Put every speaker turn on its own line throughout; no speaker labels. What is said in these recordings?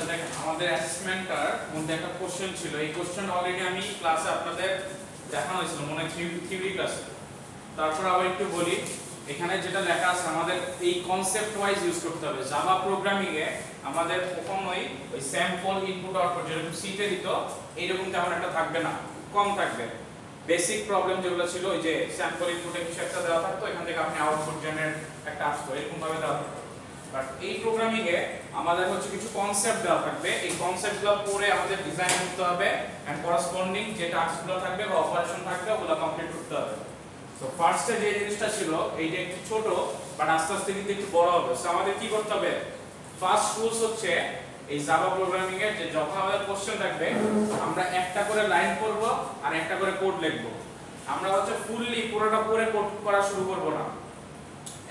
দেখেন আমাদের অ্যাসাইনমেন্টটার মধ্যে একটা কোশ্চেন ছিল। এই কোশ্চেন অলরেডি আমি ক্লাসে আপনাদের দেখানো হয়েছিল মনে হয় থিওরি ক্লাসে। তারপর আবার একটু বলি, এখানে যেটা লেখা আছে আমাদের এই কনসেপ্ট ওয়াইজ ইউজ করতে হবে। জাভা প্রোগ্রামিং এ আমাদের কখনোই ওই স্যাম্পল ইনপুট আউটপুট যেরকম সিতে দিত এইরকম তেমন একটা থাকবে না, কম থাকবে। বেসিক প্রবলেম যেগুলো ছিল ওই যে স্যাম্পল ইনপুটে কিছু একটা দেওয়া থাকতো, এখান থেকে আপনি আউটপুট জেনারেট একটা আসতো, এরকম ভাবে দেওয়া থাকতো। বাট এই প্রোগ্রামিং এ আমাদের হচ্ছে কিছু কনসেপ্ট দেওয়া থাকবে, এই কনসেপ্টগুলো পড়ে আমাদের ডিজাইন করতে হবে এন্ড করেসপন্ডিং যে টাস্কগুলো থাকবে বা অপারেশন থাকবে ওগুলো কমপ্লিট করতে হবে। তো ফার্স্টে যে জিনিসটা ছিল এইটা একটু ছোট, বাট আস্তে আস্তে কিন্তু একটু বড় হবে। সো আমাদের কি করতে হবে, ফার্স্ট রুলস হচ্ছে এই জাভা প্রোগ্রামিং এর যে যখন আমাদের কোশ্চেন থাকবে আমরা একটা করে লাইন করব আর একটা করে কোড লিখব। আমরা হচ্ছে ফুললি পুরোটা পড়ে কোড করা শুরু করব না।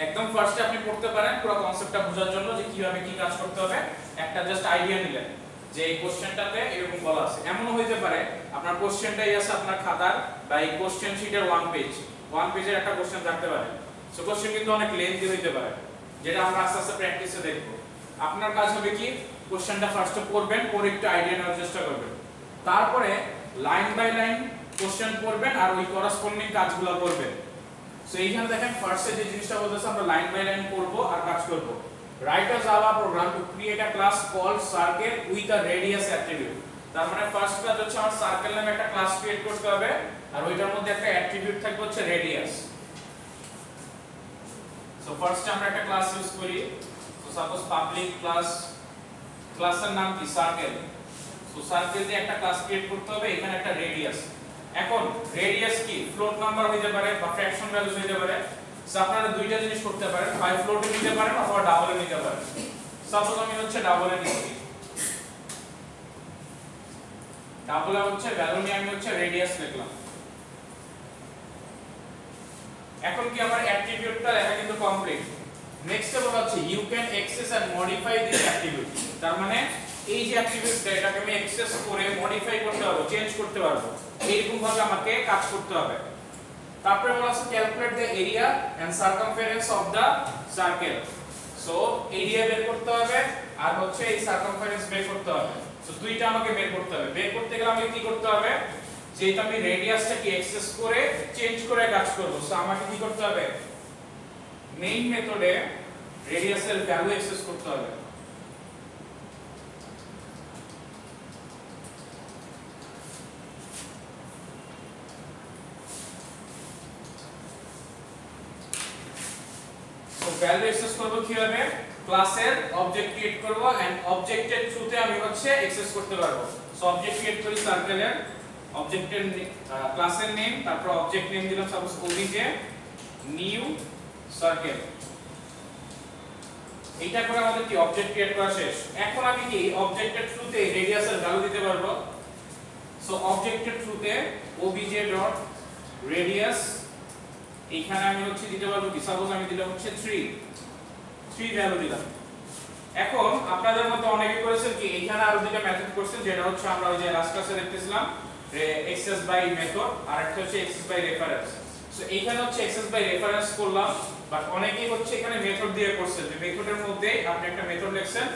একদম ফার্স্টে আপনি পড়তে পারেন পুরো কনসেপ্টটা বোঝার জন্য যে কিভাবে কি কাজ করতে হবে, একটা জাস্ট আইডিয়া নিলেন যে এই কোশ্চেনটাতে এরকম বলা আছে। এমনও হইতে পারে আপনার কোশ্চেনটাই আছে আপনার খাতার বা এই কোশ্চেন শীটের ওয়ান পেজের একটা কোশ্চেন থাকতে পারে। সো কোশ্চেন কিন্তু অনেক লেন্থি হইতে পারে, যেটা আমরা আস্তে আস্তে প্র্যাকটিসে দেখব। আপনার কাজ হবে কি, কোশ্চেনটা ফার্স্টে পড়বেন, পরে একটু আইডিয়া নেওয়ার চেষ্টা করবেন, তারপরে লাইন বাই লাইন কোশ্চেন পড়বেন আর ওই করেসপন্ডিং কাজগুলো করবেন। সো এইখানে দেখেন ফার্স্টে যে জিনিসটা বলতেছে আমরা লাইন বাই লাইন করব আর কাজ করব। Write a Java program to create a class called circle with a radius attribute. তার মানে ফার্স্ট কাজ হচ্ছে আমার সার্কেল নামে একটা ক্লাস ক্রিয়েট করতে হবে আর ওইটার মধ্যে একটা অ্যাট্রিবিউট থাকবে হচ্ছে রেডিয়াস। সো ফার্স্টে আমরা একটা ক্লাস ইউজ করি। সো সাপোজ পাবলিক ক্লাসের নাম কি সার্কেল। সো সার্কেল দিয়ে একটা ক্লাস ক্রিয়েট করতে হবে, এখানে একটা রেডিয়াস। এখন রেডিয়াস কি ফ্লোট নাম্বার হইতে পারে বা ফ্র্যাকশন ভ্যালুস হইতে পারে। সো আপনারা দুইটা জিনিস করতে পারেন, হয় ফ্লোটে নিতে পারেন অথবা ডাবলে নিতে পারেন। সাপোজ আমি হচ্ছে ডাবলে নিচ্ছি, ডাবলে হচ্ছে ভ্যালু নিয়ে আমি হচ্ছে রেডিয়াস লিখলাম। এখন কি আমার অ্যাট্রিবিউটটা লেখা কিন্তু কমপ্লিট। নেক্সটে বলা হচ্ছে you can access and modify this attribute. তার মানে এই যে অ্যাট্রিবিউটটা এটাকে আমি অ্যাক্সেস করে মডিফাই করতে পারবো, চেঞ্জ করতে পারবো, এইরকম ভাবে আমাকে কাজ করতে হবে। তারপরে বলা আছে calculate the area and circumference of the circle. So area বের করতে হবে আর হচ্ছে এই সারকামফারেন্স বের করতে হবে। সো দুইটা আমাকে বের করতে হবে। বের করতে গেলে আমাকে কি করতে হবে, যেটা আমি রেডিয়াসটাকে অ্যাক্সেস করে চেঞ্জ করে কাজ করব। সো আমাকে কি করতে হবে, মেইন মেথডে রেডিয়াসের ভ্যালু অ্যাক্সেস করতে হবে। ভ্যালু অ্যাক্সেস করব কিভাবে, ক্লাসের অবজেক্ট ক্রিয়েট করব এন্ড অবজেক্টের থ্রুতে আমি হচ্ছে অ্যাক্সেস করতে পারবো। সো অবজেক্ট ক্রিয়েট করি সার্কেলের, অবজেক্টের ক্লাসের নেম, তারপর অবজেক্ট নেম দিলাম সাপোজ ওবিজে নিউ সার্কেল। এইটা করে আমাদের কি অবজেক্ট ক্রিয়েট করা শেষ। এখন আমি কি অবজেক্টের থ্রুতে রেডিয়াসের ভ্যালু দিতে পারবো। সো অবজেক্টের থ্রুতে obj.radius এইখানে আমি হচ্ছে দিতে পারবো কি, সাপোজ আমি দিলাম হচ্ছে 3 ভ্যালু দিলাম। এখন আপনাদের মধ্যে অনেকে করেছেন কি এইখানে আরো দুটো মেথড করছেন, যেটা হচ্ছে আমরা ওই যে লাস্ট ক্লাসে দেখতেছিলাম এক্সেস বাই মেথড আর একটা হচ্ছে এক্সেস বাই রেফারেন্স। সো এইখানে হচ্ছে এক্সেস বাই রেফারেন্স করলাম, বাট অনেকেই হচ্ছে এখানে মেথড দিয়ে করছেন। যে মেথডের মধ্যে আপনি একটা মেথড লিখছেন,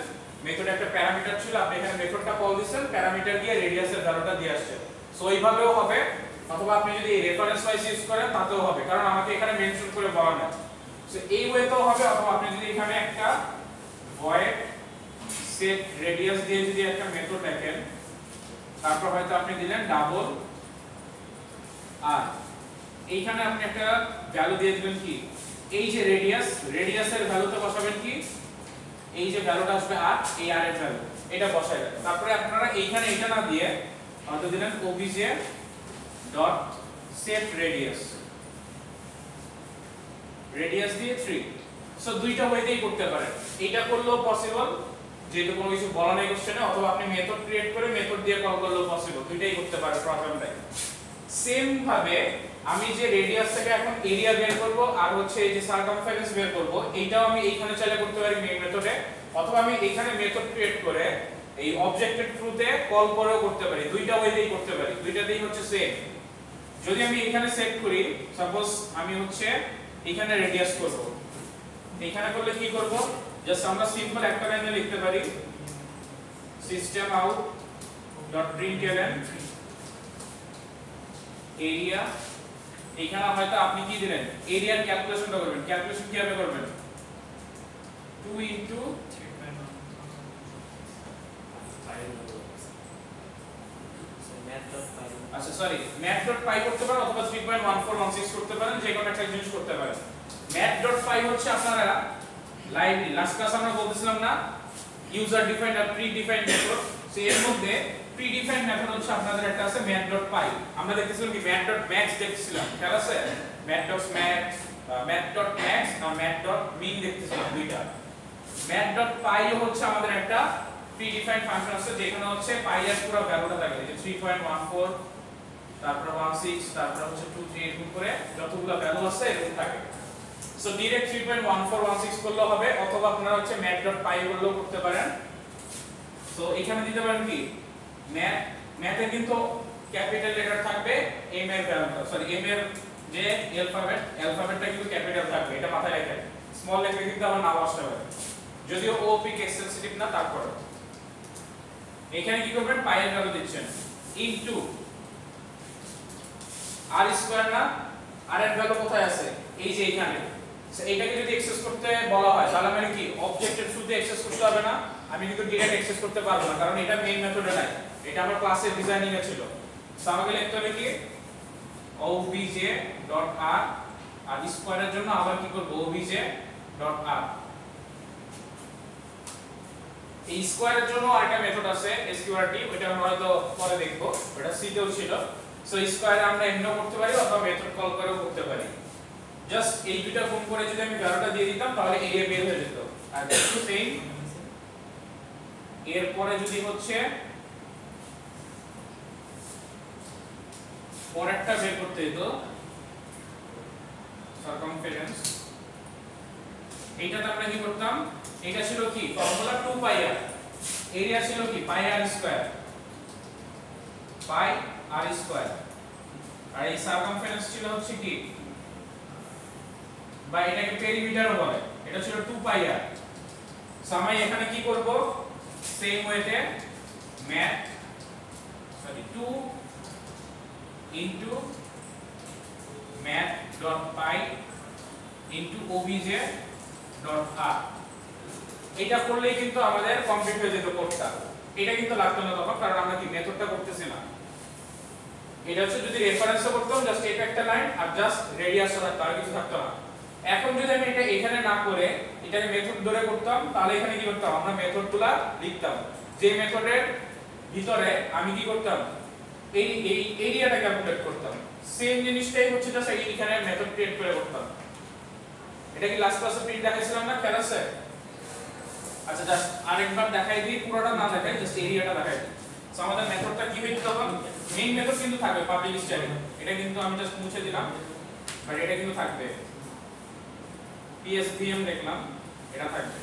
মেথডে একটা প্যারামিটার ছিল, আপনি এখানে মেথডটা কল দিবেন, প্যারামিটার দিয়ে রেডিয়াসের ভ্যালুটা দিয়ে আসছে। সো এইভাবেও হবে, অথবা আপনি যদি রেফারেন্স ওয়াইজ ইউজ করেন তাতেও হবে, কারণ আমাকে এখানে মেনশন করে বলা নাই। সো এই ওয়েতেও হবে, অথবা আপনি যদি এখানে একটা void set radius দিয়ে যদি একটা মেথড লেখেন, তারপর হয়তো আপনি দিলেন ডাবল আর এইখানে আপনি একটা ভ্যালু দিয়ে দিবেন কি, এই যে রেডিয়াসের ভ্যালুতে বসাবেন কি, এই যে ভ্যালুটা আসবে আর এই আর এর ভ্যালু এটা বসাইবেন। তারপরে আপনারা এইখানে এটা না দিয়ে হয়তো দিলেন obj.set radius দিয়ে 3। সো দুইটা ওয়েতেই করতে পারেন, এটা করলেও পসিবল যেহেতু কোনো কিছু বলা নেই কোশ্চেনে, অথবা আপনি মেথড ক্রিয়েট করে মেথড দিয়ে কল করলেও পসিবল, দুইটাই করতে পারেন প্রবলেমটাই। সেম ভাবে আমি যে রেডিয়াস থেকে এখন এরিয়া বের করব আর হচ্ছে এই যে সারকামফারেন্স বের করব, এইটাও আমি এইখানে চাইলে করতে পারি মেইন মেথডে, অথবা আমি এখানে মেথড ক্রিয়েট করে এই অবজেক্টের থ্রুতে কল করেও করতে পারি। দুইটা ওয়েতেই করতে পারি, দুইটাতেই হচ্ছে সেম। যদি আমি এখানে সেট করি, সাপোজ আমি হচ্ছে এখানে রেডিয়াস করব, এখানে করলে কি করব, জাস্ট আমরা সিম্পল একটা লাইনে লিখতে পারি system out dot println area. এখানে হয়তো আপনি কি দিলেন, এরিয়ার ক্যালকুলেশনটা করবেন। ক্যালকুলেশন কিভাবে করবেন? 2 ইনটু আচ্ছা সরি math.py করতে পারেন অথবা 3.1416 করতে পারেন, যে কোনো একটা জিনিস করতে পারেন। math.py হচ্ছে আপনারা লাইব্রেরি, লাস্ট ক্লাস আমরা বলতেছিলাম না ইউজার ডিফাইন্ড আর প্রি ডিফাইন্ড মেথড, সো এর মধ্যে প্রি ডিফাইন্ড মেথড হচ্ছে আপনাদের একটা আছে math.py। আমরা দেখতেছিলাম কি math.max দেখতেছিলাম, খেয়াল আছে? math.max math.max আর math.min দেখতেছিলাম দুইটা। math.py হচ্ছে আমাদের একটা প্রি ডিফাইন্ড ফাংশন আছে যেখানে হচ্ছে পাই এর পুরো ভ্যালুটা থাকে, যে 3.14 তারপর 16 তারপর হচ্ছে 2 3 এরকম করে যতগুলো ভ্যালু আছে এরকম থাকে। সো ডাইরেক্ট 3.1416 করলেও হবে অথবা আপনারা হচ্ছে math.py বললেও করতে পারেন। সো এখানে দিতে পারেন কি ম্যাথে কিন্তু ক্যাপিটাল লেটার থাকবে, এম এর ভ্যালুটা সরি এম এর যে অ্যালফাবেটটা কিন্তু ক্যাপিটাল থাকবে, এটা মাথায় রাখবেন। স্মল লিখলে কিন্তু আবার নাও আসতে পারে, যদিও ও পিক এক্সটেনসিভ না। তারপর এখানে কি করবেন, পাই এর ভ্যালু দিচ্ছেন ইনটু আর স্কয়ার না, আর এর ভ্যালু কোথায় আছে? এই যে এখানে। সো এটাকে যদি অ্যাক্সেস করতে বলা হয় তাহলে মানে কি অবজেক্টের থ্রুতে অ্যাক্সেস করতে হবে না, আমি কিন্তু ডাইরেক্ট অ্যাক্সেস করতে পারবো না, কারণ এটা মেইন মেথডে নাই, এটা আমার ক্লাসের ডিজাইনিং এ ছিল। সো আমাকে লিখতে হবে কি obj.r আর স্কয়ারের জন্য আবার কি করব obj.r। এই স্কয়ারের জন্য আরেকটা মেথড আছে sqrt, ওটা আমরা হয়তো পরে দেখব, ওটা সি তেও ছিল। সো স্কয়ারে আমরা এমনও করতে পারি অথবা মেথড কল করেও করতে পারি। জাস্ট এই দুটো গুণ করে যদি আমি ভ্যালুটা দিয়ে দিতাম তাহলে এরিয়া বের হয়ে যেত। আর একটু সেম এর পরে যদি হচ্ছে পরেরটা বের করতে দিত সারকামফারেন্স, এইটাতে আমরা কি করতাম, এটা ছিল কি ফর্মুলা 2 পাই আর, এরিয়া ছিল কি পাই আর স্কয়ার, পাই আর স্কয়ার, আর এই সারকামফারেন্স ছিল হচ্ছে কি বা এটাকে পেরিমিটারও বলে, এটা ছিল 2 পাই আর। সো আমি এখানে কি করব, সেম ওয়েতে math 2 into math.py into obj.r, এটা করলেই কিন্তু আমাদের কমপ্লিট হয়ে যেত কোডটা। এটা কিন্তু লাগতো না তখন, কারণ আমরা কি মেথডটা করতেছি না। এটা হচ্ছে যদি রেফারেন্সও করতাম জাস্ট এটা একটা লাইন আর জাস্ট রেডিয়াস রাখতাম, আর কিছু থাকতো না। এখন যদি আমি এটা এখানে না করে এটাকে মেথড ধরে করতাম তাহলে এখানে কি করতাম, আমরা মেথডগুলা লিখতাম, যে মেথডের ভিতরে আমি কি করতাম এই এরিয়াটা ক্যালকুলেট করতাম। সেম জিনিসটাই হচ্ছে জাস্ট এইখানে মেথড ক্রিয়েট করে করতাম। এটা কি লাস্ট ক্লাসে প্রিন্ট দেখাইছিলাম না, খেয়াল আছে? আচ্ছা জাস্ট আরেকবার দেখাই দিই, পুরোটা না দেখাই, জাস্ট এরিয়াটা দেখাই দিই। সো আমাদের মেথডটা কি হইতো তখন, মেইন মেথড কিন্তু থাকবে পাবলিক স্ট্যাটিক, এটা কিন্তু আমি জাস্ট মুছে দিলাম, বাট এটা কিন্তু থাকবে। psvm দেখলাম, এটা থাকবে।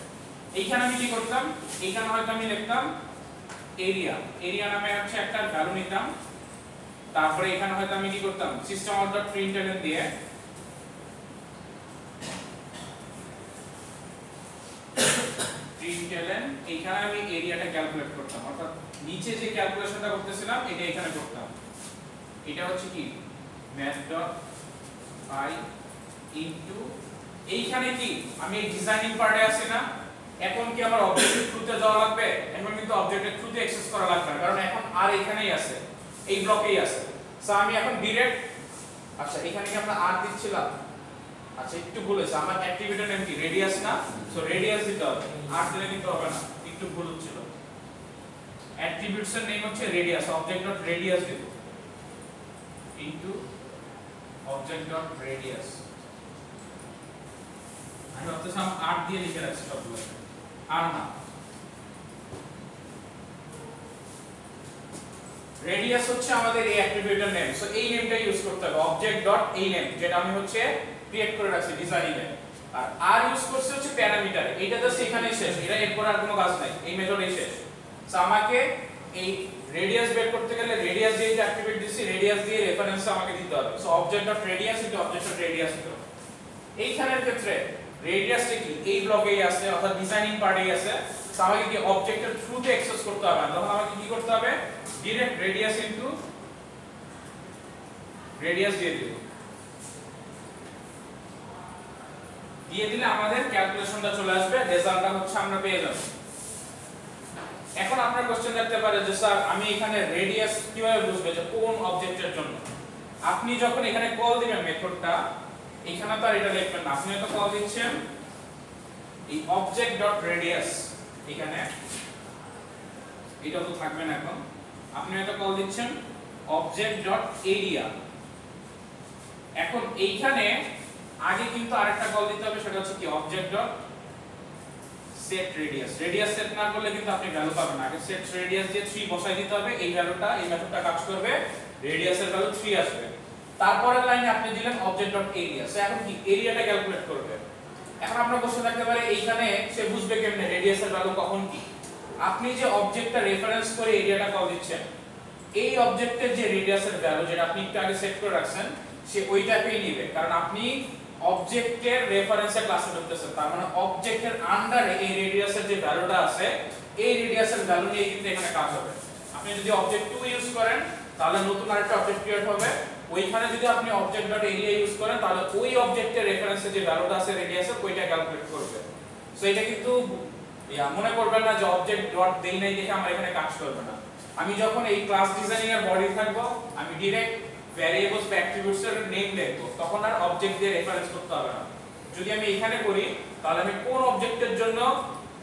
এইখানে আমি কি করতাম, এইখানে হয়তো আমি লিখতাম এরিয়া নামে হচ্ছে একটা ভ্যালু নিতাম, তারপরে এখানে হয়তো আমি কি করতাম সিস্টেম আউট ডট প্রিন্টলন দিয়ে প্রিন্টলন এইখানে আমি এরিয়াটা ক্যালকুলেট করতাম, অর্থাৎ নিচে যে ক্যালকুলেশনটা করতেছিলাম এটা এখানে করতাম। এটা হচ্ছে কি math.py ইনটু এইখানে কি আমি এই ডিজাইনিং পার্টে আছি না, এখন কি আমার অবজেক্টের থ্রুতে যাওয়া লাগবে? এখন কিন্তু অবজেক্টের থ্রুতে অ্যাক্সেস করা লাগবে না, কারণ এখন আর এখানেই আছে, এই ব্লকেই আছে। সো আমি এখন ডাইরেক্ট, আচ্ছা এখানে কি আমরা আর দিচ্ছিলাম, আচ্ছা একটু ভুল হয়েছে, আমার অ্যাট্রিবিউটের নাম কি রেডিয়াস না, সো রেডিয়াস দিতে হবে, আর দিলে কিন্তু হবে না, একটু ভুল হচ্ছিল। অ্যাট্রিবিউটস এর নেম হচ্ছে রেডিয়াস, অবজেক্ট ডট রেডিয়াস দিব ইনটু অবজেক্ট ডট রেডিয়াস। আমি ভাবতেছিলাম আর দিয়ে লিখে রাখছি সবগুলো, আর না, রেডিয়াস হচ্ছে আমাদের এই অ্যাট্রিবিউটের নেম। সো এই নেমটা ইউজ করতে হবে, অবজেক্ট ডট এই নেম, যেটা আমি হচ্ছে ক্রিয়েট করে রাখছি ডিজাইনিং এ। আর ইউজ করছে হচ্ছে প্যারামিটার, এটা জাস্ট এখানেই শেষ, এটা এরপর আর কোনো কাজ নাই, এই মেথডেই শেষ। সো আমাকে এই রেডিয়াস বের করতে গেলে রেডিয়াস দিয়ে যে অ্যাট্রিবিউট দিছি, রেডিয়াস দিয়ে রেফারেন্স আমাকে দিতে হবে। So object dot radius into object dot radius দিতে হবে। এইখানের ক্ষেত্রে রেডিয়াসটা কি এই ব্লকেই আছে, অর্থাৎ ডিজাইনিং পার্টেই আছে। আমাকে কি অবজেক্টের থ্রুতে অ্যাক্সেস করতে হবে না, তখন আমাকে কি করতে হবে ডাইরেক্ট রেডিয়াস ইনটু রেডিয়াস দিয়ে দিব, দিয়ে দিলে আমাদের ক্যালকুলেশনটা চলে আসবে, রেজাল্টটা হচ্ছে আমরা পেয়ে যাব। এখন আপনার কোশ্চেন থাকতে পারে যে স্যার আমি এখানে রেডিয়াস কিভাবে বুঝবো যে কোন অবজেক্টের জন্য। আপনি যখন এখানে কল দিবেন মেথডটা, এখানে তো আর এটা লিখবেন না, আপনি তো কল দিচ্ছেন এই অবজেক্ট ডট রেডিয়াস, এখানে এটা তো থাকবে না, এখন আপনি এটা কল দিচ্ছেন অবজেক্ট ডট এরিয়া। এখন এইখানে আগে কিন্তু আরেকটা কল দিতে হবে, সেটা হচ্ছে কি object dot set radius. Radius set না করলে কিন্তু আপনি ভ্যালু পাবেন না, আগে সেট রেডিয়াস দিয়ে 3 বসাই দিতে হবে, এই ভ্যালুটা এই মেথডটা কাজ করবে, রেডিয়াসের ভ্যালু 3 আসবে। তারপরের লাইনে আপনি দিলেন অবজেক্ট ডট এরিয়া, সো এখন কি এরিয়াটা ক্যালকুলেট করবে। এখন আমরা কোশ্চেন থাকতে পারে এইখানে সে বুঝবে কেমনে রেডিয়াসের ভ্যালু কখন কি। আপনি যে অবজেক্টটা রেফারেন্স করে এরিয়াটা কল দিচ্ছেন, এই অবজেক্টের যে রেডিয়াসের ভ্যালু যেটা আপনি একটু আগে সেট করে রাখছেন, সে ওইটাকেই নেবে, কারণ আপনি অবজেক্টের রেফারেন্সে ক্লাসে ঢুকতেছেন, তার মানে অবজেক্টের আন্ডারে এই রেডিয়াসের যে ভ্যালুটা আছে, এই রেডিয়াসের ভ্যালু নিয়ে কিন্তু এখানে কাজ হবে। আপনি যদি অবজেক্ট 2 ইউজ করেন তাহলে নতুন আরেকটা অবজেক্ট ক্রিয়েট হবে, ওইখানে যদি আপনি অবজেক্ট ডট এরিয়া ইউজ করেন তাহলে ওই অবজেক্টের রেফারেন্সে যে ভ্যালুটা আছে রেডিয়াসের, ওইটা ক্যালকুলেট করবে। সো এটা কিন্তু মনে করবেন না যে অবজেক্ট ডট দেই নাই দেখে আমার এখানে কাজ করবে না। আমি যখন এই ক্লাস ডিজাইনিং এর বডি থাকবো, আমি ডাইরেক্ট ভ্যারিয়েবলস বা অ্যাট্রিবিউটস এর নেম লিখবো, তখন আর অবজেক্ট দিয়ে রেফারেন্স করতে হবে না। যদি আমি এখানে করি তাহলে আমি কোন অবজেক্টের জন্য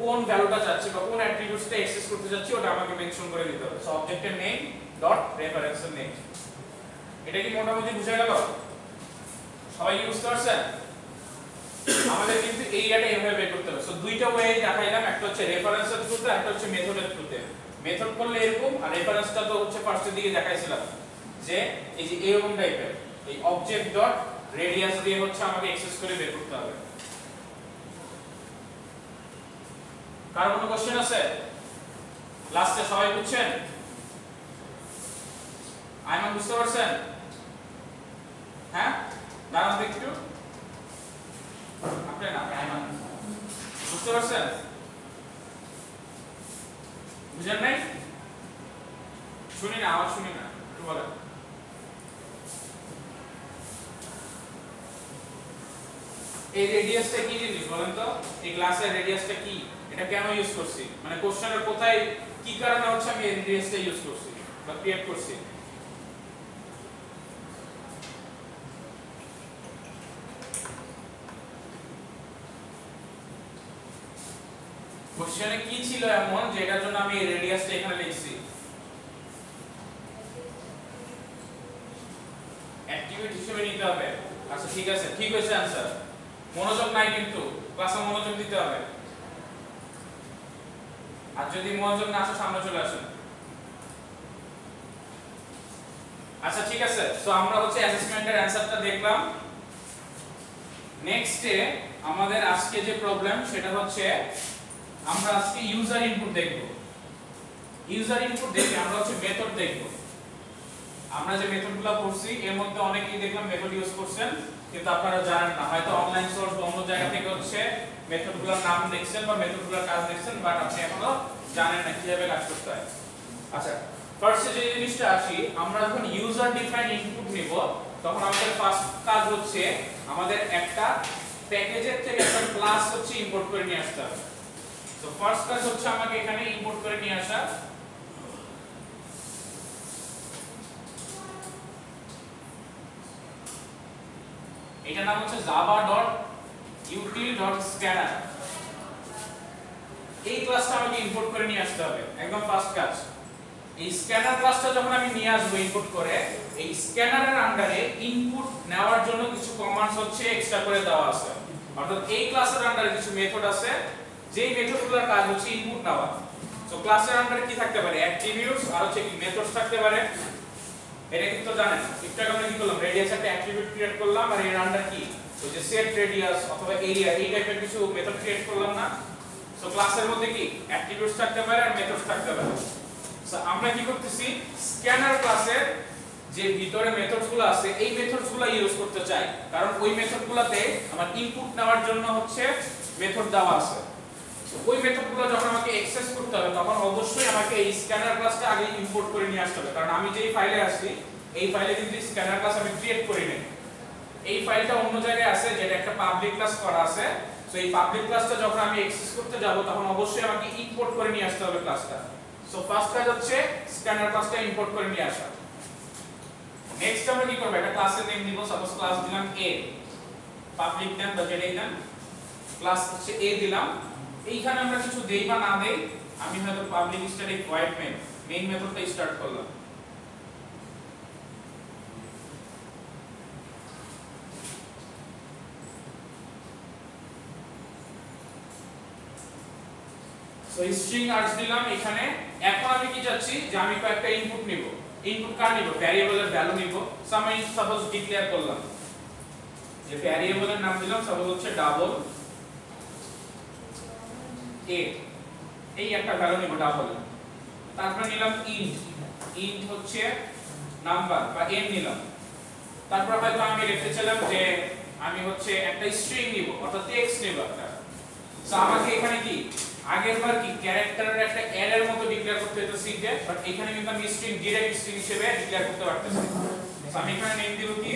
কোন ভ্যালুটা চাচ্ছি বা কোন অ্যাট্রিবিউটসটা অ্যাক্সেস করতে যাচ্ছি ওটা আমাকে মেনশন করে দিতে হবে। সো অবজেক্টের নেম ডট রেফারেন্সের নেম। এটা কি মোটামুটি বুঝে গেল? সবাই ইউজ করছেন? আমাদের কিন্তু এরিয়াটা এভাবে বের করতে হবে। সো দুইটা ওয়ে দেখাইলাম, একটা হচ্ছে রেফারেন্সের থ্রুতে, একটা হচ্ছে মেথডের থ্রুতে। মেথড করলে এরকম, আর রেফারেন্সটা তো হচ্ছে ফার্স্টের দিকে দেখাইছিলাম যে এই যে এরকম টাইপের এই অবজেক্ট ডট রেডিয়াস দিয়ে হচ্ছে আমাকে অ্যাক্সেস করে বের করতে হবে। কার কোনো কোশ্চেন আছে? লাস্টে সবাই বুঝছেন? আইমান বুঝতে পারছেন? হ্যাঁ, দাঁড়ান একটু, আপনি না আইমান বুঝতে পারছেন? বুঝেন নাই? শুনি না, আওয়াজ শুনি না, একটু বলেন। এই রেডিয়াসটা কি জিনিস বলেন তো? এই ক্লাসের রেডিয়াসটা কি? এটা কেন ইউজ করছি? মানে কোশ্চেনের কোথায় কি কারণে হচ্ছে আমি এই রেডিয়াসটা ইউজ করছি বা ক্রিয়েট করছি? কোশ্চেনে কি ছিল এমন যে এটার জন্য আমি এই রেডিয়াসটা এখানে লিখছি? অ্যাক্টিভিটি হিসেবে নিতে হবে। আচ্ছা ঠিক আছে, ঠিক হয়েছে आंसर। মনোযোগ নাই কিন্তু, ক্লাসে মনোযোগ দিতে হবে। আর যদি মনোযোগ না আসে সামনে চলে আসেন। আচ্ছা ঠিক আছে, সো আমরা হচ্ছে অ্যাসাইনমেন্টের অ্যানসারটা দেখলাম। নেক্সটে আমাদের আজকে যে প্রবলেম সেটা হচ্ছে আমরা আজকে ইউজার ইনপুট দেখব। ইউজার ইনপুট দেখে আমরা হচ্ছে মেথড দেখব। আমরা যে মেথডগুলো পড়ছি এর মধ্যে অনেকেই দেখলাম মেথড ইউজ করছেন, কিন্তু আপনারা জানেন না, হয়তো অনলাইন সোর্স বা অন্য জায়গা থেকে হচ্ছে মেথডগুলোর নাম দেখছেন বা মেথডগুলোর কাজ দেখছেন, বাট আপনি এখনো জানেন না কিভাবে কাজ করতে হয়। আচ্ছা, ফার্স্টে যে জিনিসটা আসি, আমরা যখন ইউজার ডিফাইন্ড ইনপুট নিব তখন আমাদের ফার্স্ট কাজ হচ্ছে আমাদের একটা প্যাকেজের থেকে একটা ক্লাস হচ্ছে ইম্পোর্ট করে নিয়ে আসতে হবে। তো ফার্স্ট কাজ হচ্ছে আমাকে এখানে ইম্পোর্ট করে নিয়ে আসা। এটা নাম হচ্ছে java.util.scanner। এই ক্লাসটা আমাকে ইম্পোর্ট করে নিয়ে আসতে হবে, একদম ফার্স্ট কাজ। এই স্ক্যানার ক্লাসটা যখন আমি নিয়ে আসবো ইনপুট করে, এই স্ক্যানারের আন্ডারে ইনপুট নেওয়ার জন্য কিছু কমান্ডস হচ্ছে এক্সট্রা করে দেওয়া আছে। অর্থাৎ এই ক্লাসের আন্ডারে কিছু মেথড আছে, যেই মেথডগুলোর কাজ হচ্ছে ইনপুট নেওয়া। সো ক্লাসের আন্ডারে কি থাকতে পারে? অ্যাট্রিবিউটস আর হচ্ছে কি মেথডস থাকতে পারে। এটা কিন্তু জানেন, একটু আগে আমরা কি করলাম? রেডিয়াস একটা অ্যাট্রিবিউট ক্রিয়েট করলাম, আর এর আন্ডার কি ওই যে সেট রেডিয়াস অথবা এরিয়া এই টাইপের কিছু মেথড ক্রিয়েট করলাম না? সো ক্লাসের মধ্যে কি অ্যাট্রিবিউটস থাকতে পারে আর মেথডস থাকতে পারে। সো আমরা কি করতেছি? স্ক্যানার ক্লাসের যে ভিতরে মেথডসগুলো আছে এই মেথডসগুলো ইউজ করতে চাই, কারণ ওই মেথডগুলোতে আমার ইনপুট নেওয়ার জন্য হচ্ছে মেথড দেওয়া আছে। ওই মেথডগুলো যখন আমাকে অ্যাক্সেস করতে হবে তখন অবশ্যই আমাকে এই স্ক্যানার ক্লাসটা আগে ইম্পোর্ট করে নিয়ে আসতে হবে, কারণ আমি যেই ফাইলে আসছি এই ফাইলে কিন্তু স্ক্যানার ক্লাস আমি ক্রিয়েট করি নাই। এই ফাইলটা অন্য জায়গায় আছে, যেটা একটা পাবলিক ক্লাস করা আছে। সো এই পাবলিক ক্লাসটা যখন আমি অ্যাক্সেস করতে যাব তখন অবশ্যই আমাকে ইম্পোর্ট করে নিয়ে আসতে হবে ক্লাসটা। সো ফার্স্ট কাজ হচ্ছে স্ক্যানার ক্লাসটা ইম্পোর্ট করে নিয়ে আসা। নেক্সট আমরা কি করব, একটা ক্লাসের নেম দিব, সাপোজ ক্লাস দিলাম a, পাবলিক নেম বা যেটাই নেম, ক্লাস হচ্ছে a দিলাম। এইখানে আমরা কিছু দেই বা না দেই, আমি হয়তো পাবলিক স্ট্যাটিক ভয়েড মেইন মেথডটা স্টার্ট করলাম। সো স্ট্রিং আর্স দিলাম এখানে। এখন আমি কি চাচ্ছি যে আমি কয়েকটা ইনপুট নিব। ইনপুট কার নিব, ভ্যারিয়েবলের ভ্যালু নিব। সো আমি সাপোজ ডিক্লেয়ার করলাম যে ভ্যারিয়েবলের নাম দিলাম সাপোজ হচ্ছে ডাবল a, এই একটা ভ্যালু নিব ডাবল। তারপর নিলাম ইন্ট হচ্ছে নাম্বার বা n নিলাম। তারপর হয়তো আমি রেখেছিলাম যে আমি হচ্ছে একটা স্ট্রিং নিব, অর্থাৎ টেক্সট নিব একটা। সো আমাকে এখানে কি আগের বার কি ক্যারেক্টারের একটা অ্যারের মতো ডিক্লেয়ার করতে হতো সি তে, বাট এখানে কিন্তু আমি স্ট্রিং ডাইরেক্ট স্ট্রিং হিসেবে ডিক্লেয়ার করতে পারতেছি। সো আমি এখানে নেম দিব কি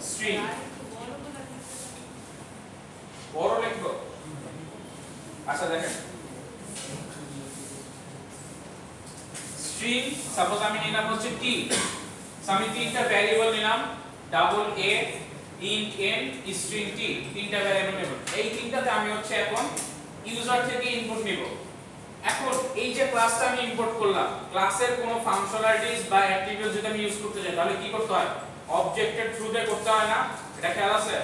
স্ট্রিং, বড় লিখব। আচ্ছা দেখেন স্ট্রিং সাপোজ আমি নিলাম হচ্ছে t, সো আমি তিনটা ভ্যারিয়েবল নিলাম, double a, int n, string t, তিনটা ভ্যারিয়েবল নেব। এই তিনটাতে আমি হচ্ছে এখন ইউজার থেকে ইনপুট নিব। এখন এই যে ক্লাসটা আমি ইম্পোর্ট করলাম, ক্লাসের কোনো ফাংশনালিটিস বা অ্যাট্রিবিউট যদি আমি ইউজ করতে চাই তাহলে কি করতে হয়, অবজেক্টের থ্রুতে করতে হয় না? এটা খেয়াল আছে?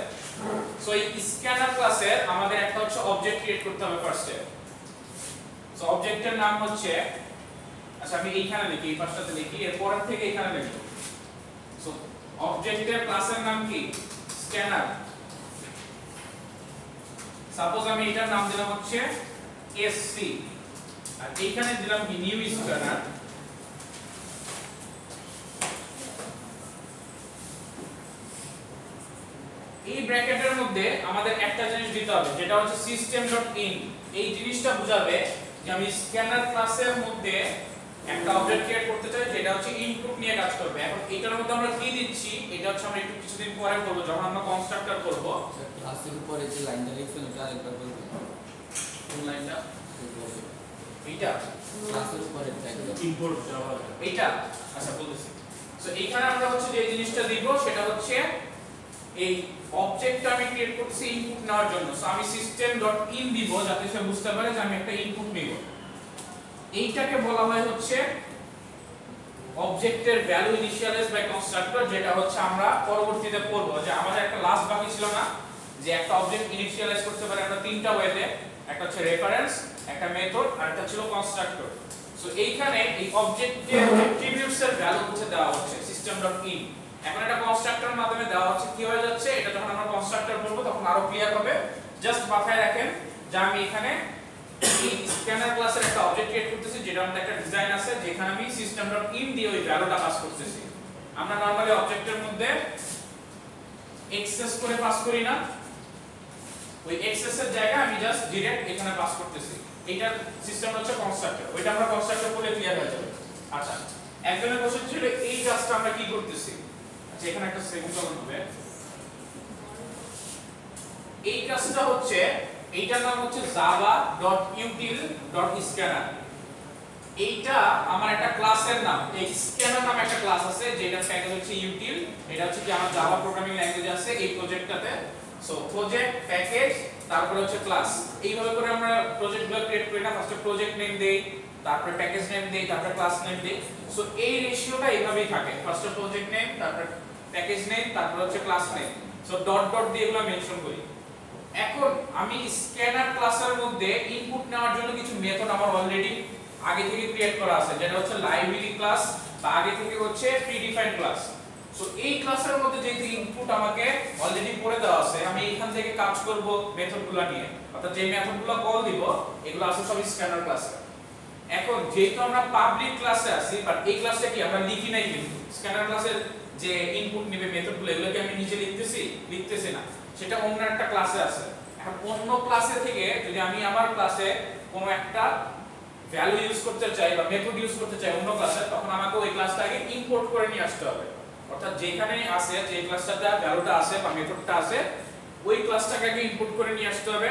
সো এই স্ক্যানার ক্লাসে আমাদের একটা হচ্ছে অবজেক্ট ক্রিয়েট করতে হবে ফার্স্টে। সো অবজেক্টের নাম হচ্ছে, আচ্ছা আমি এইখানে লিখি, এই পাশটাতে লিখি, এরপর থেকে এখানে লিখব। সো অবজেক্টের ক্লাসের নাম কি স্ক্যানার। সাপোজ আমি এটার নাম দিলাম হচ্ছে sc, আর এইখানে দিলাম কি নিউ স্ক্যানার। এই ব্র্যাকেটের মধ্যে আমাদের একটা জিনিস দিতে হবে, যেটা হচ্ছে system.in। এই জিনিসটা বোঝাবে যে আমি স্ক্যানার ক্লাসের মধ্যে একটা অবজেক্ট ক্রিয়েট করতে চাই যেটা হচ্ছে ইনপুট নিয়ে কাজ করবে। এখন এটার মধ্যে আমরা কি দিচ্ছি এটা হচ্ছে আমরা একটু কিছুদিন পরে করব, যখন আমরা কনস্ট্রাক্টর করব।
ক্লাসের উপরে যে লাইনটা লিখছেন এটা আরেকবার বলবেন।
কোন লাইনটা? এইটা
ক্লাসের উপরে
ইম্পোর্ট যাওয়া এইটা। আচ্ছা বলতেছি। সো এইখানে আমরা হচ্ছে যে জিনিসটা দিব সেটা হচ্ছে এই অবজেক্টটা আমি ক্রিয়েট করছি ইনপুট নেওয়ার জন্য। সো আমি system.in দিব যাতে সে বুঝতে পারে যে আমি একটা ইনপুট নিব। এইটাকে বলা হয় হচ্ছে অবজেক্টের ভ্যালু ইনিশিয়ালাইজ বাই কনস্ট্রাক্টর, যেটা হচ্ছে আমরা পরবর্তীতে পড়ব। যে আমাদের একটা লাস্ট বাকি ছিল না, যে একটা অবজেক্ট ইনিশিয়ালাইজ করতে পারে আমরা তিনটা ওয়েতে, একটা হচ্ছে রেফারেন্স, একটা মেথড, আর একটা ছিল কনস্ট্রাক্টর। সো এইখানে এই অবজেক্টের অ্যাট্রিবিউটস এর ভ্যালু হচ্ছে দেওয়া হচ্ছে system.in। এখন এটা কনস্ট্রাক্টরের মাধ্যমে দেওয়া হচ্ছে, কি হয়ে যাচ্ছে এটা যখন আমরা কনস্ট্রাক্টর বলবো তখন আরো ক্লিয়ার হবে। জাস্ট মাথায় রাখেন যে আমি এখানে এই স্ক্যানার ক্লাসের একটা অবজেক্ট ক্রিয়েট করতেছি, যেটা আমাদের একটা ডিজাইন আছে যেখানে আমি system.in দিয়ে ওই ভ্যালুটা পাস করতেছি। আমরা নরমালি অবজেক্টের মধ্যে এক্সেস করে পাস করি না, ওই এক্সেস এর জায়গায় আমি জাস্ট ডাইরেক্ট এখানে পাস করতেছি। এইটার সিস্টেম হচ্ছে কনস্ট্রাক্টর, ওইটা আমরা কনস্ট্রাক্টর বলে ক্লিয়ার হয়ে যাবে। আচ্ছা একজনের কোশ্চেন ছিল এই কাজটা আমরা কি করতেছি। আচ্ছা এখানে একটা সেমিকোলন হবে। এই কাজটা হচ্ছে, এইটার নাম হচ্ছে java.util.scanner। এইটা আমার একটা ক্লাসের নাম। এই স্ক্যানার নামে একটা ক্লাস আছে যেটার প্যাকেজ হচ্ছে util। এটা হচ্ছে কি আমার জাভা প্রোগ্রামিং ল্যাঙ্গুয়েজ আছে এই প্রজেক্টটাতে। সো প্রজেক্ট, প্যাকেজ, তারপরে হচ্ছে ক্লাস। এইভাবে করে আমরা প্রজেক্টগুলো ক্রিয়েট করি না, ফার্স্টে প্রজেক্ট নেম দেই, তারপরে প্যাকেজ নেম দেই, তারপরে ক্লাস নেম দেই। সো এই রেশিওটা এইভাবেই থাকে, ফার্স্টে প্রজেক্ট নেম, তারপরে প্যাকেজ নেম, তারপরে হচ্ছে class name. So dot dot দিয়ে এগুলো মেনশন করি। এখন আমি স্ক্যানার ক্লাসের মধ্যে ইনপুট নেওয়ার জন্য কিছু মেথড আমার অলরেডি আগে থেকে ক্রিয়েট করা আছে, যেটা হচ্ছে লাইব্রেরি ক্লাস বা আগে থেকে হচ্ছে প্রিডিফাইন্ড ক্লাস। সো এই ক্লাসের মধ্যে যেহেতু ইনপুট আমাকে অলরেডি পড়ে দেওয়া আছে, আমি এখান থেকে কাজ করব মেথডগুলো নিয়ে, অর্থাৎ যে মেথডগুলো কল দিব এগুলো আছে সব স্ক্যানার ক্লাসে। এখন যেহেতু আমরা পাবলিক ক্লাসে আছি, বাট এই ক্লাসে কি আমরা লিখি নাই, কিন্তু স্ক্যানার ক্লাসের যে ইনপুট নেবে মেথডগুলো এগুলোকে আমি নিজে লিখতেছি না, সেটা অন্য একটা ক্লাসে আছে। এখন অন্য ক্লাসে থেকে যদি আমি আমার ক্লাসে কোনো একটা ভ্যালু ইউজ করতে চাই বা মেথড ইউজ করতে চাই অন্য ক্লাসে, তখন আমাকে ওই ক্লাসটাকে ইম্পোর্ট করে নিয়ে আসতে হবে। অর্থাৎ যেখানে আছে, যে ক্লাসটাতে ভ্যালুটা আছে বা মেথডটা আছে, ওই ক্লাসটাকে আগে ইম্পোর্ট করে নিয়ে আসতে হবে।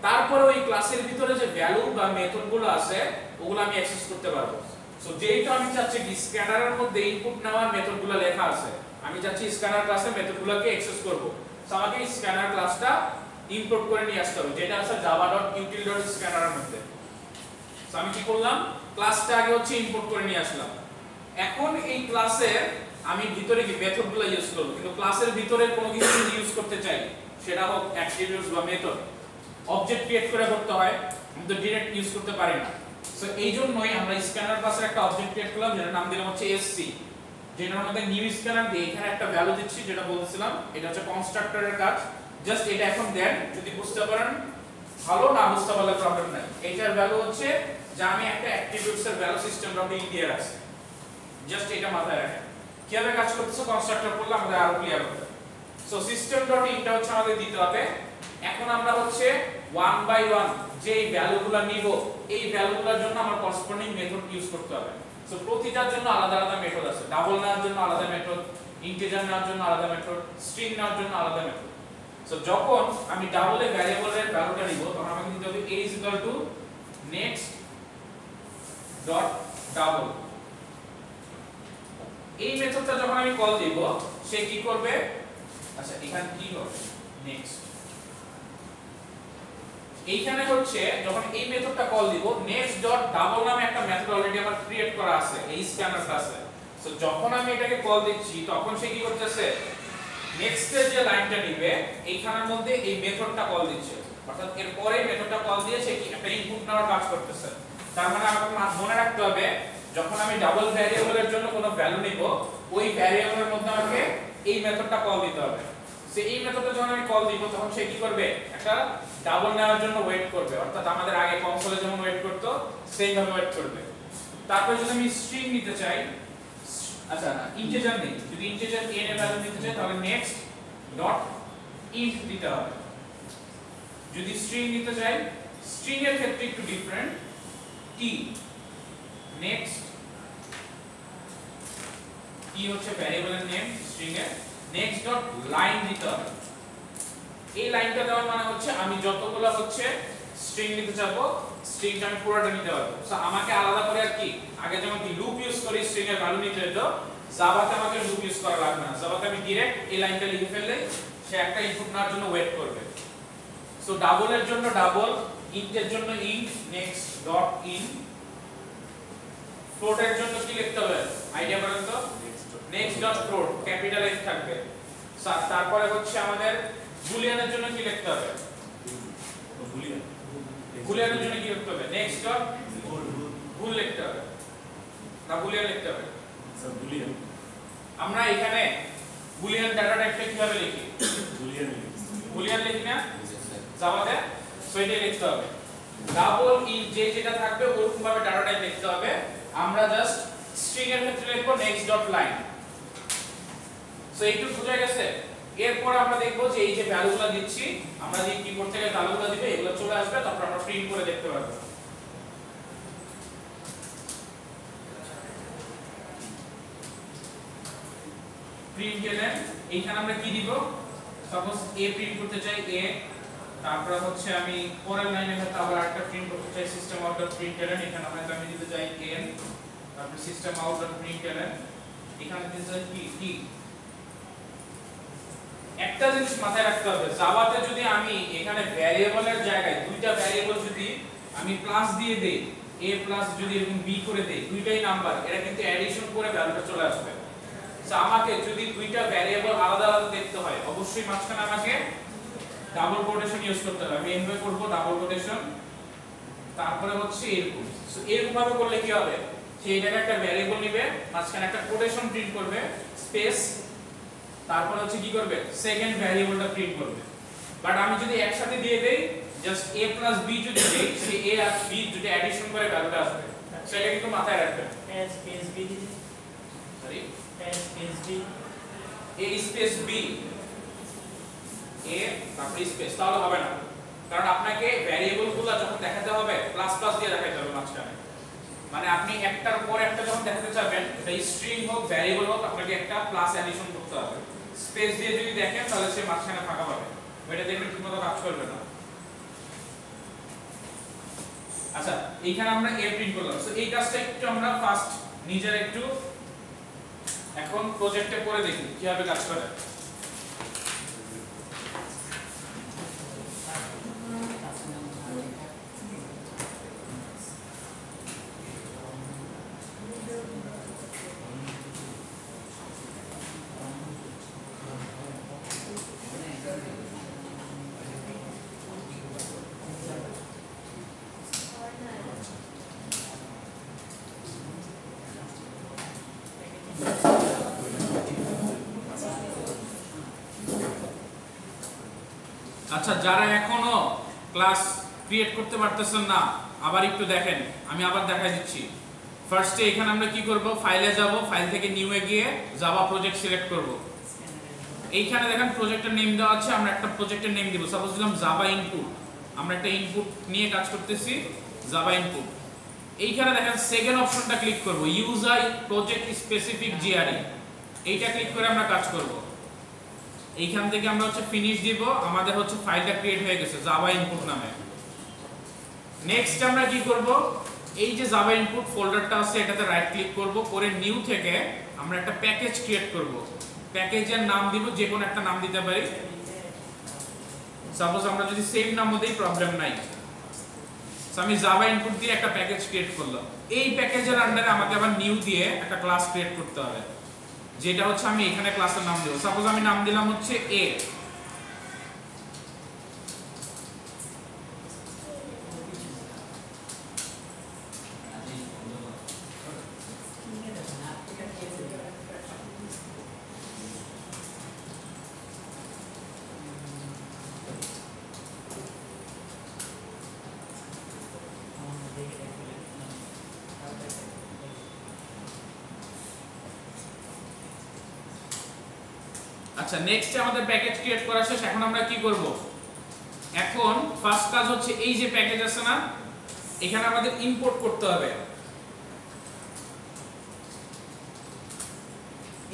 তারপরে ওই ক্লাসের ভিতরে যে ভ্যালু বা মেথডগুলো আছে ওগুলো আমি অ্যাক্সেস করতে পারবো। সো যেহেতু আমি চাচ্ছি কি স্ক্যানারের মধ্যে ইনপুট নেওয়ার মেথডগুলো লেখা আছে, আমি চাচ্ছি স্ক্যানার ক্লাসের মেথডগুলোকে অ্যাক্সেস করব। সো আমাকে স্ক্যানার ক্লাসটা ইম্পোর্ট করে নিয়ে আসতে হবে, যেটা আছে java.util.scanner এর মধ্যে। সো আমি কি করলাম, ক্লাসটা আগে হচ্ছে ইম্পোর্ট করে নিয়ে আসলাম। এখন এই ক্লাসের আমি ভিতরে কি মেথডগুলো ইউজ করব, কিন্তু ক্লাসের ভিতরে কোনো কিছু যদি ইউজ করতে চাই, সেটা হোক অ্যাট্রিবিউটস বা মেথড, অবজেক্ট ক্রিয়েট করে করতে হয়, আমি তো ডাইরেক্ট ইউজ করতে পারি না। সো এই জন্যই আমরা স্ক্যানার ক্লাসের একটা অবজেক্ট ক্রিয়েট করলাম, যেটার নাম দিলাম হচ্ছে sc, যেটার মধ্যে নিউ স্ক্যানার দিয়ে এখানে একটা ভ্যালু দিচ্ছি, যেটা বলছিলাম এটা হচ্ছে কনস্ট্রাক্টরের কাজ। জাস্ট এটা এখন দেন, যদি বুঝতে পারেন ভালো, না বুঝতে পারলে প্রবলেম নাই। এইটার ভ্যালু হচ্ছে যে আমি একটা অ্যাট্রিবিউটস এর ভ্যালু সিস্টেম ডট ইন দিয়ে রাখছি, জাস্ট এটা মাথায় রাখেন। কিভাবে কাজ করতেছে কনস্ট্রাক্টর করলে আমাদের আরো ক্লিয়ার হবে। সো সিস্টেম ডট ইনটা হচ্ছে আমাদের দিতে হবে। এখন আমরা হচ্ছে ওয়ান বাই ওয়ান যে ভ্যালুগুলো নিব, এই ভ্যালুগুলোর জন্য আমার করসপন্ডিং মেথড ইউজ করতে হবে। সো প্রতিটার জন্য আলাদা আলাদা মেথড আছে, ডাবল নেওয়ার জন্য আলাদা মেথড, ইন্টিজার নেওয়ার জন্য আলাদা মেথড, স্ট্রিং নেওয়ার জন্য আলাদা মেথড। সো যখন আমি ডাবলে ভ্যারিয়েবলের ভ্যালুটা নিব, তখন আমাকে দিতে হবে a next ডট ডাবল। এই মেথডটা যখন আমি কল দিব, সে কি করবে, আচ্ছা এখানে কি হবে নেক্সট, এইখানে হচ্ছে যখন এই মেথডটা কল দিব, নেক্সট ডট ডাবল নামে একটা মেথড অলরেডি আমার ক্রিয়েট করা আছে এই স্ক্যানার ক্লাসে। সো যখন আমি এটাকে কল দিচ্ছি, তখন সে কি করতেছে, নেক্সট এর যে লাইনটা নিবে এইখানের মধ্যে এই মেথডটা কল দিচ্ছে, অর্থাৎ এর পরে মেথডটা কল দিয়ে সে কি একটা ইনপুট নেওয়ার কাজ করতেছে। তার মানে আমাকে মনে রাখতে হবে, যখন আমি ডাবল ভ্যারিয়েবলের জন্য কোনো ভ্যালু নিব, ওই ভ্যারিয়েবলের মধ্যে আমাকে এই মেথডটা কল দিতে হবে। সো এই মেথডটা যখন আমি কল দিব, তখন সে কি করবে, একটা ডাবল নেওয়ার জন্য ওয়েট করবে, অর্থাৎ আমাদের আগে কনসোলে যেমন ওয়েট করতো সেইভাবে ওয়েট করবে। তারপর যদি আমি স্ট্রিং নিতে চাই, আচ্ছা না ইন্টিজার নেই, যদি ইন্টিজার n এর ভ্যালু নিতে চাই তাহলে নেক্সট ডট ইন্ট দিতে হবে। যদি স্ট্রিং নিতে চাই, স্ট্রিং এর ক্ষেত্রে একটু ডিফারেন্ট, t নেক্সট, t হচ্ছে ভ্যারিয়েবলের নেম স্ট্রিং এর, নেক্সট ডট লাইন দিতে হবে। এই লাইনটা দেওয়ার মানে হচ্ছে আমি যতগুলো হচ্ছে স্ট্রিং নিতে চাইবো, স্ট্রিংটা আমি পুরোটা নিতে পারবো। সো আমাকে আলাদা করে আর কি, আগে যেমন কি লুপ ইউজ করি স্ট্রিং এর ভ্যালু নিতে হতো, জাভাতে আমাকে লুপ ইউজ করা লাগবে না। জাভাতে আমি ডাইরেক্ট এই লাইনটা লিখে ফেললে সে একটা ইনপুট নেওয়ার জন্য ওয়েট করবে। সো ডাবলের জন্য ডাবল, ইন্টের জন্য ইন্ট নেক্সট ডট ইন, ফ্লোটের জন্য কি লিখতে হবে আইডিয়া করেন তো, next dot float, capital F থাকবে। তারপরে হচ্ছে আমাদের বুলিয়ানের জন্য কি লিখতে হবে, বুলিয়ানের জন্য কি লিখতে হবে, নেক্সট ডট বুল লিখতে হবে, না বুলিয়ান লিখতে হবে,
স্যার বুলিয়ান।
আমরা এখানে বুলিয়ান ডাটা টাইপটা কিভাবে লিখি, বুলিয়ান লিখি না জাভাতে, সো এটা লিখতে হবে। ডাবল ইন যেটা থাকবে ওরকম ভাবে ডাটা টাইপ লিখতে হবে। আমরা জাস্ট স্ট্রিং এর ক্ষেত্রে লিখব নেক্সট ডট লাইন। সো এইটুকু বুঝা গেছে। এরপর আমরা দেখব যে এই যে ভ্যালুগুলো দিচ্ছি, আমরা যে কিবোর্ড থেকে ভ্যালুগুলো দিবে এগুলো চলে আসবে, তারপর আমরা প্রিন্ট করে দেখতে পারবো। প্রিন্ট এলেন, এইখানে আমরা কি দিব, সাপোজ a প্রিন্ট করতে চাই a, তারপর হচ্ছে আমি পরের লাইনে হয়তো আবার একটা প্রিন্ট করতে চাই সিস্টেম আউট ডট প্রিন্ট এলেন, এখানে আমি দিতে চাই n, তারপর সিস্টেম আউট ডট প্রিন্ট এলেন, এখানে দিতে চাই t। একটা জিনিস মাথায় রাখতে হবে, জাভাতে যদি আমি এখানে ভ্যারিয়েবলের জায়গায় দুইটা ভ্যারিয়েবল যদি আমি প্লাস দিয়ে দেই, a প্লাস যদি এরকম b করে দেই, দুইটাই নাম্বার, এটা কিন্তু অ্যাডিশন করে ভ্যালুটা চলে আসবে। সো আমাকে যদি দুইটা ভ্যারিয়েবল আলাদা আলাদা দেখতে হয়, অবশ্যই মাঝখানে আমাকে ডাবল কোটেশন ইউজ করতে হবে। আমি এনভাবে করব ডাবল কোটেশন, তারপরে হচ্ছে এরকম। সো এরকম ভাবে করলে কি হবে, সেই জায়গায় একটা ভ্যারিয়েবল নেবে, মাঝখানে একটা কোটেশন প্রিন্ট করবে স্পেস, তারপর হচ্ছে কি করবে, সেকেন্ড ভ্যারিয়েবলটা প্রিন্ট করবে। বাট আমি যদি একসাথে দিয়ে দেই, জাস্ট a প্লাস b যদি দেই, সেই a আর b যদি অ্যাডিশন করে ভ্যালুটা আসবে। সেটা কিন্তু মাথায় রাখবেন।
a স্পেস b দিদি,
sorry
a space b,
a space b, a তারপর স্পেস, তাহলে হবে না। মানে আপনি একটার পর একটা যখন দেখাতে চাবেন, এটা স্ট্রিং হোক ভ্যারিয়েবল হোক, আপনাকে একটা প্লাস অ্যাডিশন করতে হবে। স্পেস দিয়ে যদি দেখেন তাহলে সে মাঝখানে ফাঁকা পাবে, এটা দেখবেন ঠিকমতো কাজ করবে না। আচ্ছা, এইখানে আমরা এ প্রিন্ট করলাম। সো এই কাজটা একটু আমরা ফার্স্ট নিজের একটু এখন প্রজেক্টে করে দেখি কিভাবে কাজ করে। আচ্ছা, যারা এখনো ক্লাস ক্রিয়েট করতে পারতেছেন না, আবার একটু দেখেন, আমি আবার দেখাই দিচ্ছি। ফার্স্টে এখানে আমরা কি করব, ফাইলে যাব, ফাইল থেকে নিউ এ গিয়ে জাভা প্রজেক্ট সিলেক্ট করব। এইখানে দেখেন প্রজেক্টের নেম দেওয়া আছে, আমরা একটা প্রজেক্টের নেম দিব। সাপোজ দিলাম জাভা ইনপুট, আমরা একটা ইনপুট নিয়ে কাজ করতেছি, জাভা ইনপুট। এইখানে দেখেন সেকেন্ড অপশনটা ক্লিক করব, use I project specific GRE, এইটা ক্লিক করে আমরা কাজ করব। এইখান থেকে আমরা হচ্ছে ফিনিশ দিব, আমাদের হচ্ছে ফাইলটা ক্রিয়েট হয়ে গেছে জাভা ইনপুট নামে। নেক্সট আমরা কি করব, এই যে জাভা ইনপুট ফোল্ডারটা আছে এটাতে রাইট ক্লিক করব, করে নিউ থেকে আমরা একটা প্যাকেজ ক্রিয়েট করব। প্যাকেজের নাম দিব, যে কোনো একটা নাম দিতে পারি। সাপোজ আমরা যদি সেম নামও দেই প্রবলেম নাই। সো আমি জাভা ইনপুট দিয়ে একটা প্যাকেজ ক্রিয়েট করলাম। এই প্যাকেজের আন্ডারে আমাকে আবার নিউ দিয়ে একটা ক্লাস ক্রিয়েট করতে হবে, যেটা হচ্ছে আমি এখানে ক্লাসের নাম দেব। সাপোজ আমি নাম দিলাম হচ্ছে এ। আচ্ছা, নেক্সট আমাদের প্যাকেজ ক্রিয়েট করা শেষ। এখন আমরা কি করব, এখন ফার্স্ট কাজ হচ্ছে এই যে প্যাকেজ আছে না, এখানে আমাদের ইম্পোর্ট করতে হবে।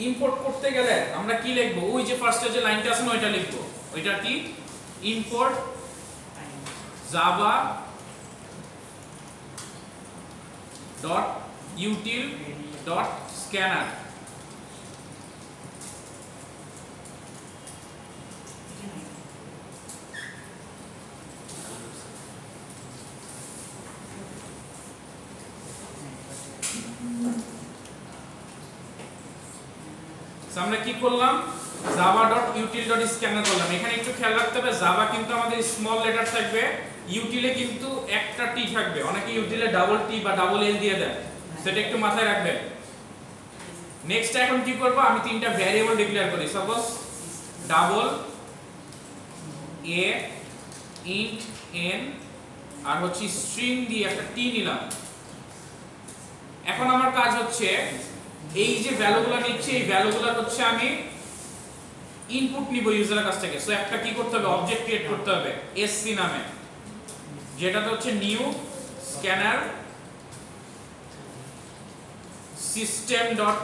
ইম্পোর্ট করতে গেলে আমরা কি লিখব, ওই যে ফার্স্টে যে লাইনটা আছে না ওইটা লিখব। ওইটা কি, import Java dot util dot scanner. আমরা কি করলাম, java.util.scanner করলাম। এখানে একটু খেয়াল রাখতে হবে, জাভা কিন্তু আমাদের স্মল লেটার থাকবে, ইউটিলে কিন্তু একটা টি থাকবে। অনেকে ইউটিলে ডাবল টি বা ডাবল এল দিয়ে দেন, সেটা একটু মাথায় রাখবেন। নেক্সট এখন কি করব, আমি তিনটা ভ্যারিয়েবল ডিক্লেয়ার করি। Suppose double A int N আর হচ্ছে স্ট্রিং দিয়ে একটা টি নিলাম। এখন আমার কাজ হচ্ছে এই যে ভ্যালুগুলো নিচ্ছে, এই ভ্যালুগুলো হচ্ছে আমি ইনপুট নিব ইউজারের কাছ থেকে। সো একটা কি করতে হবে, অবজেক্ট ক্রিয়েট করতে হবে এসসি নামে, যেটাতে হচ্ছে new scanner system dot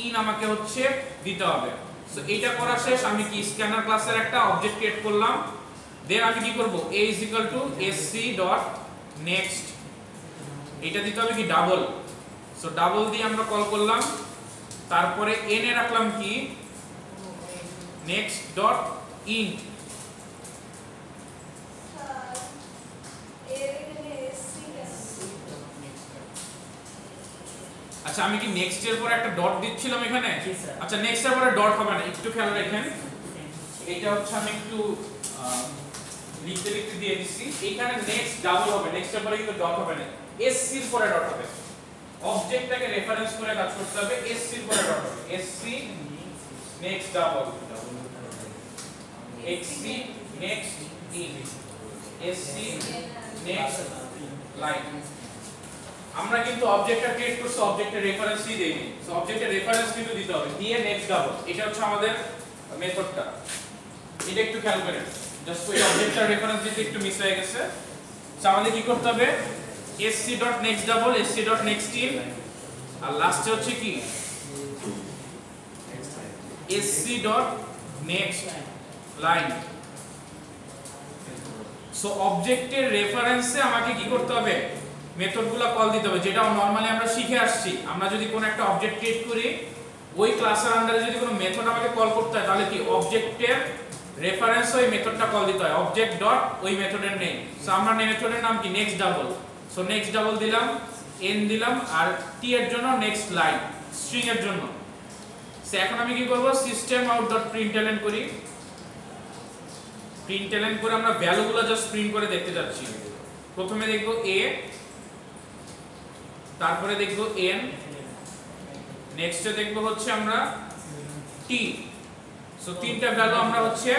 in আমাকে হচ্ছে দিতে হবে। সো এইটা করা শেষ। আমি কি স্ক্যানার ক্লাসের একটা অবজেক্ট ক্রিয়েট করলাম। দেন আমি কি করব, a sc ডট নেক্সট, এটা দিতে হবে কি ডাবল। সো ডাবল দিয়ে আমরা কল করলাম, তারপরে n এ রাখলাম কি নেক্সট ডট ইন্ট। আচ্ছা, আমি কি নেক্সট এর পর একটা ডট দিচ্ছিলাম এখানে? আচ্ছা, নেক্সট এর পরে ডট হবে না, একটু খেয়াল রাখেন। এটা হচ্ছে আমি একটু লিখতে লিখতে দিয়ে দিচ্ছি। এখানে নেক্সট ডাবল হবে, নেক্সট এর পরে কিন্তু ডট হবে না, এসসি এর পরে ডট হবে। অবজেক্টটাকে রেফারেন্স করে কাজ করতে হবে, এসসি এর পরে ডট হবে, এসসি নেক্সট ডাবল, এক্সসি next int, SC next line. আমরা কিন্তু অবজেক্টটা ক্রিয়েট করছি, অবজেক্টের রেফারেন্সই দেইনি। সো অবজেক্টের রেফারেন্স কিন্তু দিতে হবে, দিয়ে নেক্সট ডাবল। এটা হচ্ছে আমাদের মেথডটা। এটা একটু খেয়াল করেন, জাস্ট ওই অবজেক্টটার রেফারেন্স দিতে একটু মিস হয়ে গেছে। সো আমাদের কি করতে হবে, sc.next double sc.next in আর লাস্টে হচ্ছে কি sc.next line। সো অবজেক্টের রেফারেন্সে আমাকে কি করতে হবে মেথডগুলো কল দিতে হবে, যেটা নরমালি আমরা শিখে আসছি। আমরা যদি কোনো একটা অবজেক্ট ক্রিয়েট করি ওই ক্লাসের আন্ডারে যদি কোনো মেথড আমাকে কল করতে হয় তাহলে কি অবজেক্টের রেফারেন্স ওই মেথডটা কল দিতে হয়, অবজেক্ট ডট ওই মেথডের নেম। সো আমরা মেথডের নাম কি next double. So next double দিলাম, এন দিলাম, আর টি এর জন্য নেক্সট লাইন স্ট্রিং এর জন্য। সো এখন আমি কি করব সিস্টেম আউট ডট প্রিন্টএলএন করি। প্রিন্টএলএন করে আমরা ভ্যালুগুলো জাস্ট প্রিন্ট করে দেখতে যাচ্ছি। প্রথমে দেখব এ, তারপরে দেখব এন, নেক্সটে দেখব হচ্ছে আমরা টি। সো তিনটা ভ্যালু আমরা হচ্ছে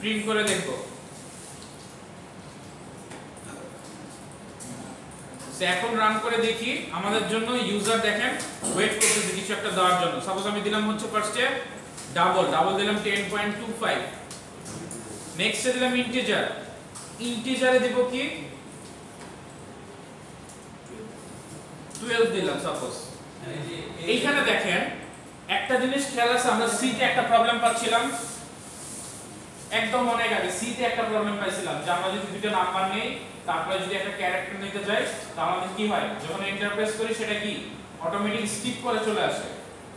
প্রিন্ট করে দেখব। সো এখন রান করে দেখি আমাদের জন্য ইউজার দেখেন ওয়েট করতেছে কিছু একটা দেওয়ার জন্য। সাপোজ আমি দিলাম হচ্ছে ফার্স্টে ডাবল দিলাম 10.25, নেক্সটে দিলাম ইন্টিজারে দিব কি 12 দিলাম সাপোজ। এইখানে দেখেন একটা জিনিস খেয়াল আছে, আমরা সি তে একটা প্রবলেম পাচ্ছিলাম একদম অনেক আগে। সি তে একটা প্রবলেম পাইছিলাম যে আমরা যদি দুটো নাম্বার নেই তারপরে যদি একটা ক্যারেক্টার নিতে যাই তাহলে আমাদের কি হয়, যখন এন্টার প্রেস করি সেটা কি অটোমেটিক স্কিপ করে চলে আসে।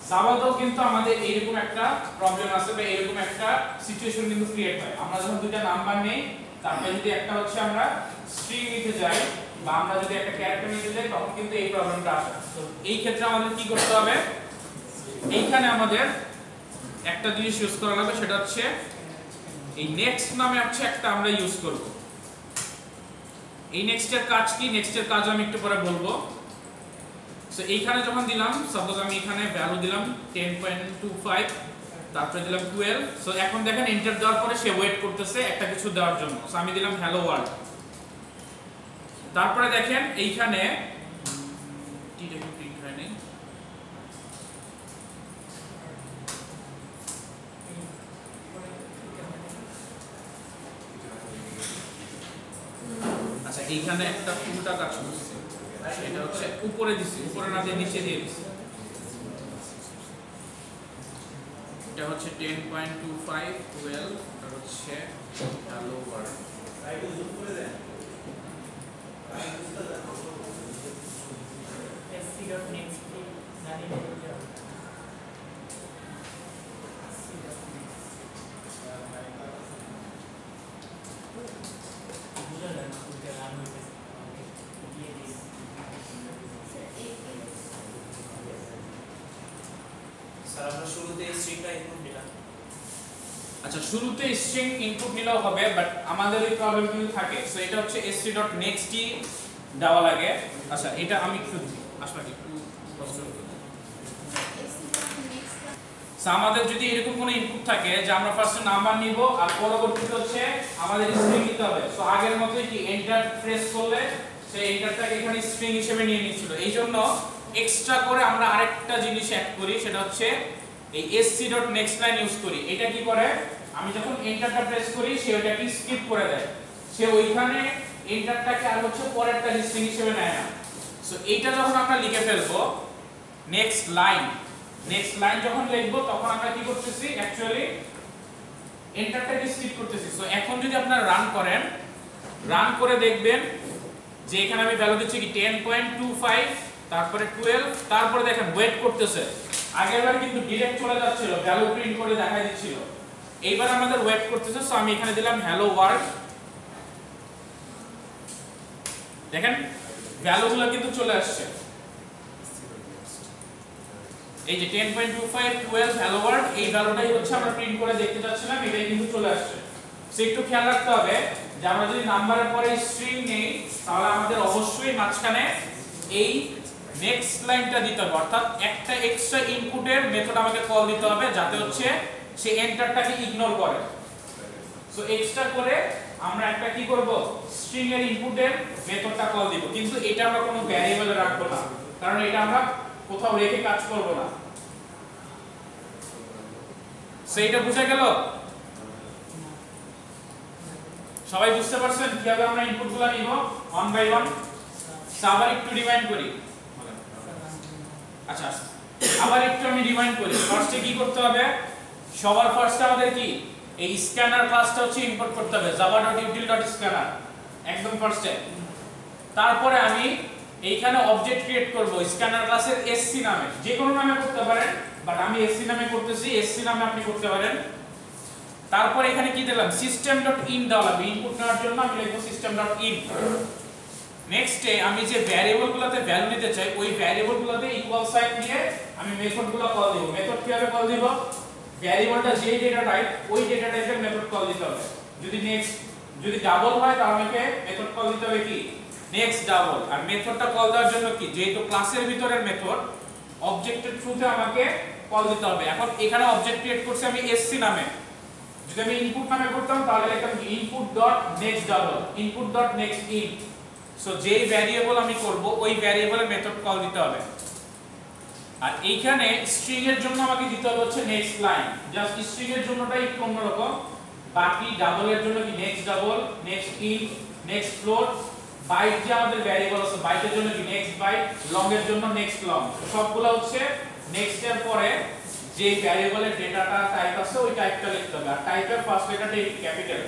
জাভাতেও কিন্তু আমাদের এরকম একটা প্রবলেম আছে বা এরকম একটা সিচুয়েশন কিন্তু ক্রিয়েট হয়। আমরা যখন দুটো নাম্বার নেই তারপরে যদি একটা হচ্ছে আমরা স্ট্রিং নিতে যাই বা আমরা যদি একটা ক্যারেক্টার নিতে যাই তখন কিন্তু এই প্রবলেমটা আসে। তো এই ক্ষেত্রে আমাদের কি করতে হবে, এইখানে আমাদের একটা জিনিস ইউজ করা লাগবে, সেটা হচ্ছে এই নেক্সট নামে হচ্ছে একটা আমরা ইউজ করব। এই নেক্সটের কাজ কি, নেক্সটের কাজ আমি একটু পরে বলবো। সো এইখানে যখন দিলাম সাপোজ আমি এখানে ভ্যালু দিলাম 10.25, তারপরে দিলাম 12। সো এখন দেখেন এন্টার দেওয়ার পরে সে ওয়েট করতেছে একটা কিছু দেওয়ার জন্য। সো আমি দিলাম হ্যালো ওয়ার্ল্ড। তারপরে দেখেন এইখানে টিটা কি প্রিন্ট হয় নাই, আচ্ছা এইখানে একটা উল্টা কাজ করছে, এটা হচ্ছে উপরে দিছি, উপরে না দিয়ে নিচে দিয়ে দিছি। এটা হচ্ছে 10.25 12, এটা হচ্ছে হ্যালো ওয়ার্ল্ড।
sc.next জানি না কি হবে। বুঝা যায় না কোনটা রান হইতেছে দিয়ে দিই। স্যার আমরা শুরুতে স্ট্রিংটা ইনপুট দিলাম।
আচ্ছা শুরুতে স্ট্রিং ইনপুট নিলেও হবে, বাট আমাদের এই প্রবলেম কিন্তু থাকে। সো এটা হচ্ছে sc.next দেওয়া লাগে। আচ্ছা এটা আমি একটু আসলে একটু কষ্ট করি। সো আমাদের যদি এরকম কোনো ইনপুট থাকে যে আমরা ফার্স্টে নাম্বার নিব আর পরবর্তীতে হচ্ছে আমাদের স্ট্রিং নিতে হবে। সো আগের মতই কি এন্টার প্রেস করলে সেই এন্টারটাকে এখানে স্ট্রিং হিসেবে নিয়ে নিচ্ছিল। এইজন্য এক্সট্রা করে আমরা আরেকটা জিনিস অ্যাড করি, সেটা হচ্ছে এই sc.next line ইউজ করি। এটা কি করে, আমি যখন এন্টারটা প্রেস করি সে ওটাকে স্কিপ করে দেয়, সে ওইখানে এন্টারটাকে আর হচ্ছে পরেরটা স্ট্রিং হিসেবে নেয় না। সো এইটা যখন আমরা লিখে ফেলবো নেক্সট লাইন যখন লিখবো তখন আমরা কি করতেছি, অ্যাকচুয়ালি এন্টারটাকে স্কিপ করতেছি। সো এখন যদি আপনারা রান করে দেখবেন যে এখানে আমি ভ্যালু দিচ্ছি কি 10.25, তারপরে 12, তারপরে দেখেন ওয়েট করতেছে। আগেরবার কিন্তু ডিরেক্ট চলে যাচ্ছিল, ভ্যালু প্রিন্ট করে দেখাই দিচ্ছিল। এইবার আমাদের ওয়েট করতেছে। সো আমি এখানে দিলাম হ্যালো ওয়ার্ল্ড। দেখেন ভ্যালুগুলো কিন্তু চলে আসছে, এই যে 10.25 12 হ্যালো ওয়ার্ল্ড, এই ভ্যালুটাই হচ্ছে আমরা প্রিন্ট করে দেখতে যাচ্ছিলাম, এটাই কিন্তু চলে আসছে। সো একটু খেয়াল রাখতে হবে যে আমরা যদি নাম্বারের পরে স্ট্রিং নেই তাহলে আমাদের অবশ্যই মাঝখানে এই নেক্সট লাইনটা দিতে হবে, অর্থাৎ একটা এক্সট্রা ইনপুটের মেথড আমাকে কল দিতে হবে যাতে হচ্ছে সে এন্টারটাকে ইগনোর করে। সো এক্সট্রা করে আমরা একটা কি করব, স্ট্রিং এর ইনপুটের মেথডটা কল দিব, কিন্তু এটা আমরা কোনো ভ্যারিয়েবলে রাখবো না, কারণ এটা আমরা কোথাও রেখে কাজ করব না। সেইটা বুঝা গেল? সবাই বুঝতে পারছেন কিভাবে আমরা ইনপুটগুলো নিব ওয়ান বাই ওয়ান? আবার একটু রিমাইন্ড করি। আচ্ছা আবার একটু আমি রিমাইন্ড করি। ফার্স্টে কি করতে হবে, সবার ফার্স্টে আমাদের কি এই স্ক্যানার ক্লাসটা হচ্ছে ইম্পোর্ট করতে হবে java.util.scanner একদম ফার্স্টে। তারপরে আমি এইখানে অবজেক্ট ক্রিয়েট করব স্ক্যানার ক্লাসের sc নামে, যে কোনো নামে করতে পারেন, বাট আমি sc নামে করতেছি, sc নামে আপনি করতে পারেন। তারপর এখানে কি দিলাম, system.in দেওয়া লাগবে, ইনপুট নেওয়ার জন্য আমি লিখব system.in। নেক্সটে আমি যে ভ্যারিয়েবলগুলোতে ভ্যালু নিতে চাই ওই ভ্যারিয়েবলগুলোতে ইকুয়াল সাইন দিয়ে আমি মেথডগুলো কল দেব। মেথড কিভাবে কল দেব, ভ্যারিয়েবলটা যেই ডেটা টাইপ ওই ডেটা টাইপের মেথড কল দিতে হবে। যদি ডাবল হয় তাহলে আমাকে মেথড কল দিতে হবে কি নেক্সট ডাবল। আর মেথডটা কল দেওয়ার জন্য কি, যেহেতু ক্লাসের ভিতরের মেথড অবজেক্টের থ্রুতে আমাকে কল দিতে হবে। এখন এখানে অবজেক্ট ক্রিয়েট করছি আমি sc নামে, যদি আমি ইনপুট নামে করতাম তাহলে লিখতাম input.nextDouble input.nextInt। সো যেই ভ্যারিয়েবল আমি করব ওই ভ্যারিয়েবলের মেথড কল দিতে হবে। আর এইখানে স্ট্রিং এর জন্য আমাকে দিতে হবে হচ্ছে নেক্সট লাইন, জাস্ট স্ট্রিং এর জন্যটাই একটু অন্যরকম। বাকি ডাবলের জন্য কি next double, next int, next float, byte যে আমাদের ভ্যারিয়েবল আছে বাইটের জন্য কি নেক্সট বাইট, লং এর জন্য নেক্সট লং। সবগুলো হচ্ছে নেক্সট এর পরে যে ভ্যারিয়েবলের ডেটাটা টাইপ আছে ওই টাইপটা লিখতে হবে। আর টাইপের ফার্স্ট লেটারটা ক্যাপিটাল।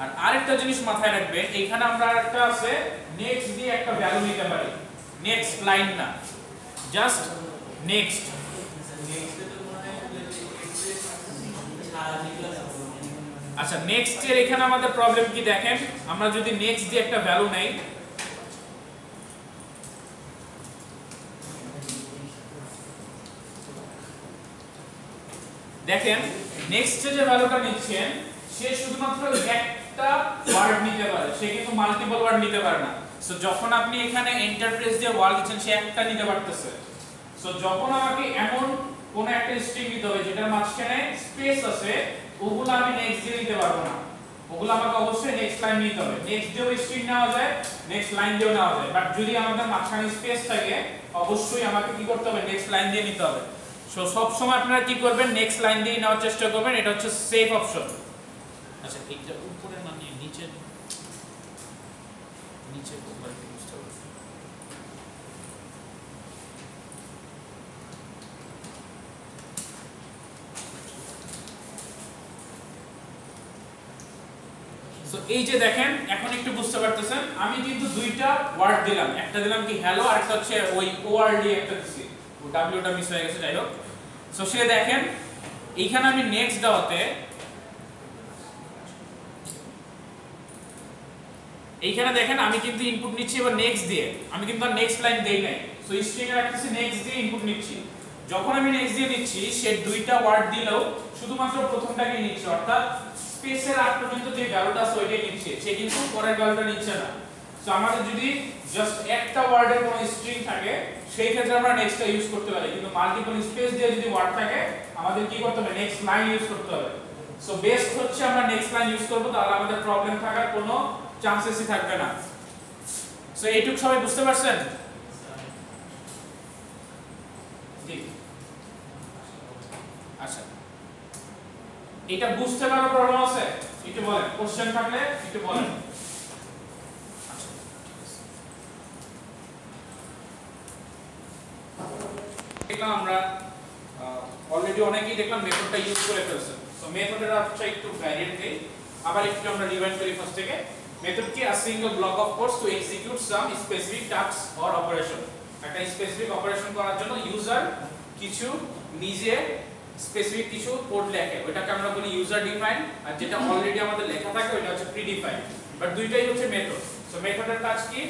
আর আরেকটা জিনিস মাথায় রাখবেন, এখানে আমরা একটা আছে নেক্সট দিয়ে একটা ভ্যালু নিতে পারি, নেক্সট লাইন না, জাস্ট নেক্সট। আচ্ছা নেক্সট এর এখানে আমাদের প্রবলেম কি দেখেন, আমরা যদি নেক্সট দিয়ে একটা ভ্যালু নেই, দেখেন নেক্সট যে ভ্যালুটা নিচ্ছেন সে শুধুমাত্র একটা ওয়ার্ড নিতে পারে, সে কিন্তু মাল্টিপল ওয়ার্ড নিতে পারে না। সো যখন আপনি এখানে এন্টার প্রেস দিয়ে ওয়ার্ড দিচ্ছেন সে একটা নিতে পারতেছে। সো যখন আমাকে এমন কোন একটা স্ট্রিং দিতে হবে যেটার মাঝখানে স্পেস আছে, ওগুলো আমি নেক্সট দিয়ে নিতে পারবো না, ওগুলো আমাকে অবশ্যই নেক্সট লাইন নিতে হবে। নেক্সট দিয়েও স্ট্রিং নেওয়া যায়, নেক্সট লাইন দিয়েও নেওয়া যায়, বাট যদি আমাদের মাঝখানে স্পেস থাকে অবশ্যই আমাকে কি করতে হবে, নেক্সট লাইন দিয়ে নিতে হবে। সো সব সময় আপনারা কি করবেন, নেক্সট লাইন দিয়ে নেওয়ার চেষ্টা করবেন, এটা হচ্ছে সেফ অপশন। আচ্ছা এইটা উপরে না নিয়ে নিচে নিচে উপরে বুঝতে হবে। সো এই যে দেখেন এখন একটু বুঝতে পারতেছেন, আমি কিন্তু দুইটা ওয়ার্ড দিলাম, একটা দিলাম কি হ্যালো আর একটা হচ্ছে ওই ওআরডি একটা দিছি, ও ডব্লিউটা মিস হয়ে গেছে, যাই হোক। সো সে দেখেন এইখানে আমি নেক্সট দেওয়াতে এইখানে দেখেন আমি কিন্তু ইনপুট নিচ্ছি এবার নেক্সট দিয়ে, আমি কিন্তু আর নেক্সট লাইন দেই নাই। সো স্ট্রিং এর রাখতেছি নেক্সট দিয়ে ইনপুট নিচ্ছি। যখন আমি নেক্সট দিয়ে নিচ্ছি সে দুইটা ওয়ার্ড দিলেও শুধুমাত্র প্রথমটাকে নিচ্ছে, অর্থাৎ স্পেসের আগ পর্যন্ত যে ভ্যালুটা আছে ওইটাই নিচ্ছে, সে কিন্তু পরের ভ্যালুটা নিচ্ছে না। সো আমাদের যদি জাস্ট একটা ওয়ার্ডের কোনো স্ট্রিং থাকে সেই ক্ষেত্রে আমরা নেক্সটটা ইউজ করতে পারি, কিন্তু মাল্টিপল স্পেস দিয়ে যদি ওয়ার্ড থাকে আমাদের কি করতে হবে, নেক্সট লাইন ইউজ করতে হবে। সো বেস্ট হচ্ছে আমরা নেক্সট লাইন ইউজ করব, তাহলে আমাদের প্রবলেম থাকার কোনো চান্সেসই থাকবে না। সো এইটুকু সবাই বুঝতে পারছেন? জি আচ্ছা, এটা বুঝতে কারো প্রবলেম আছে একটু বলেন, কোশ্চেন থাকলে একটু বলেন। দেখলাম আমরা অলরেডি অনেকেই দেখলাম মেথডটা ইউজ করে ফেলছেন। সো মেথডের আপটা একটু ভ্যারিয়েন্ট দেই, আবার একটু আমরা রিভাইন্ড করি ফার্স্ট থেকে। মেথড কি, a single block of code two execute some specific task or operation. একটা স্পেসিফিক অপারেশন করার জন্য ইউজার কিছু নিজে স্পেসিফিক কিছু কোড লেখে, ওটাকে আমরা বলি ইউজার ডিফাইন, আর যেটা অলরেডি আমাদের লেখা থাকে ওটা হচ্ছে প্রি ডিফাইন। বাট দুইটাই হচ্ছে মেথড। সো মেথডের কাজ কি,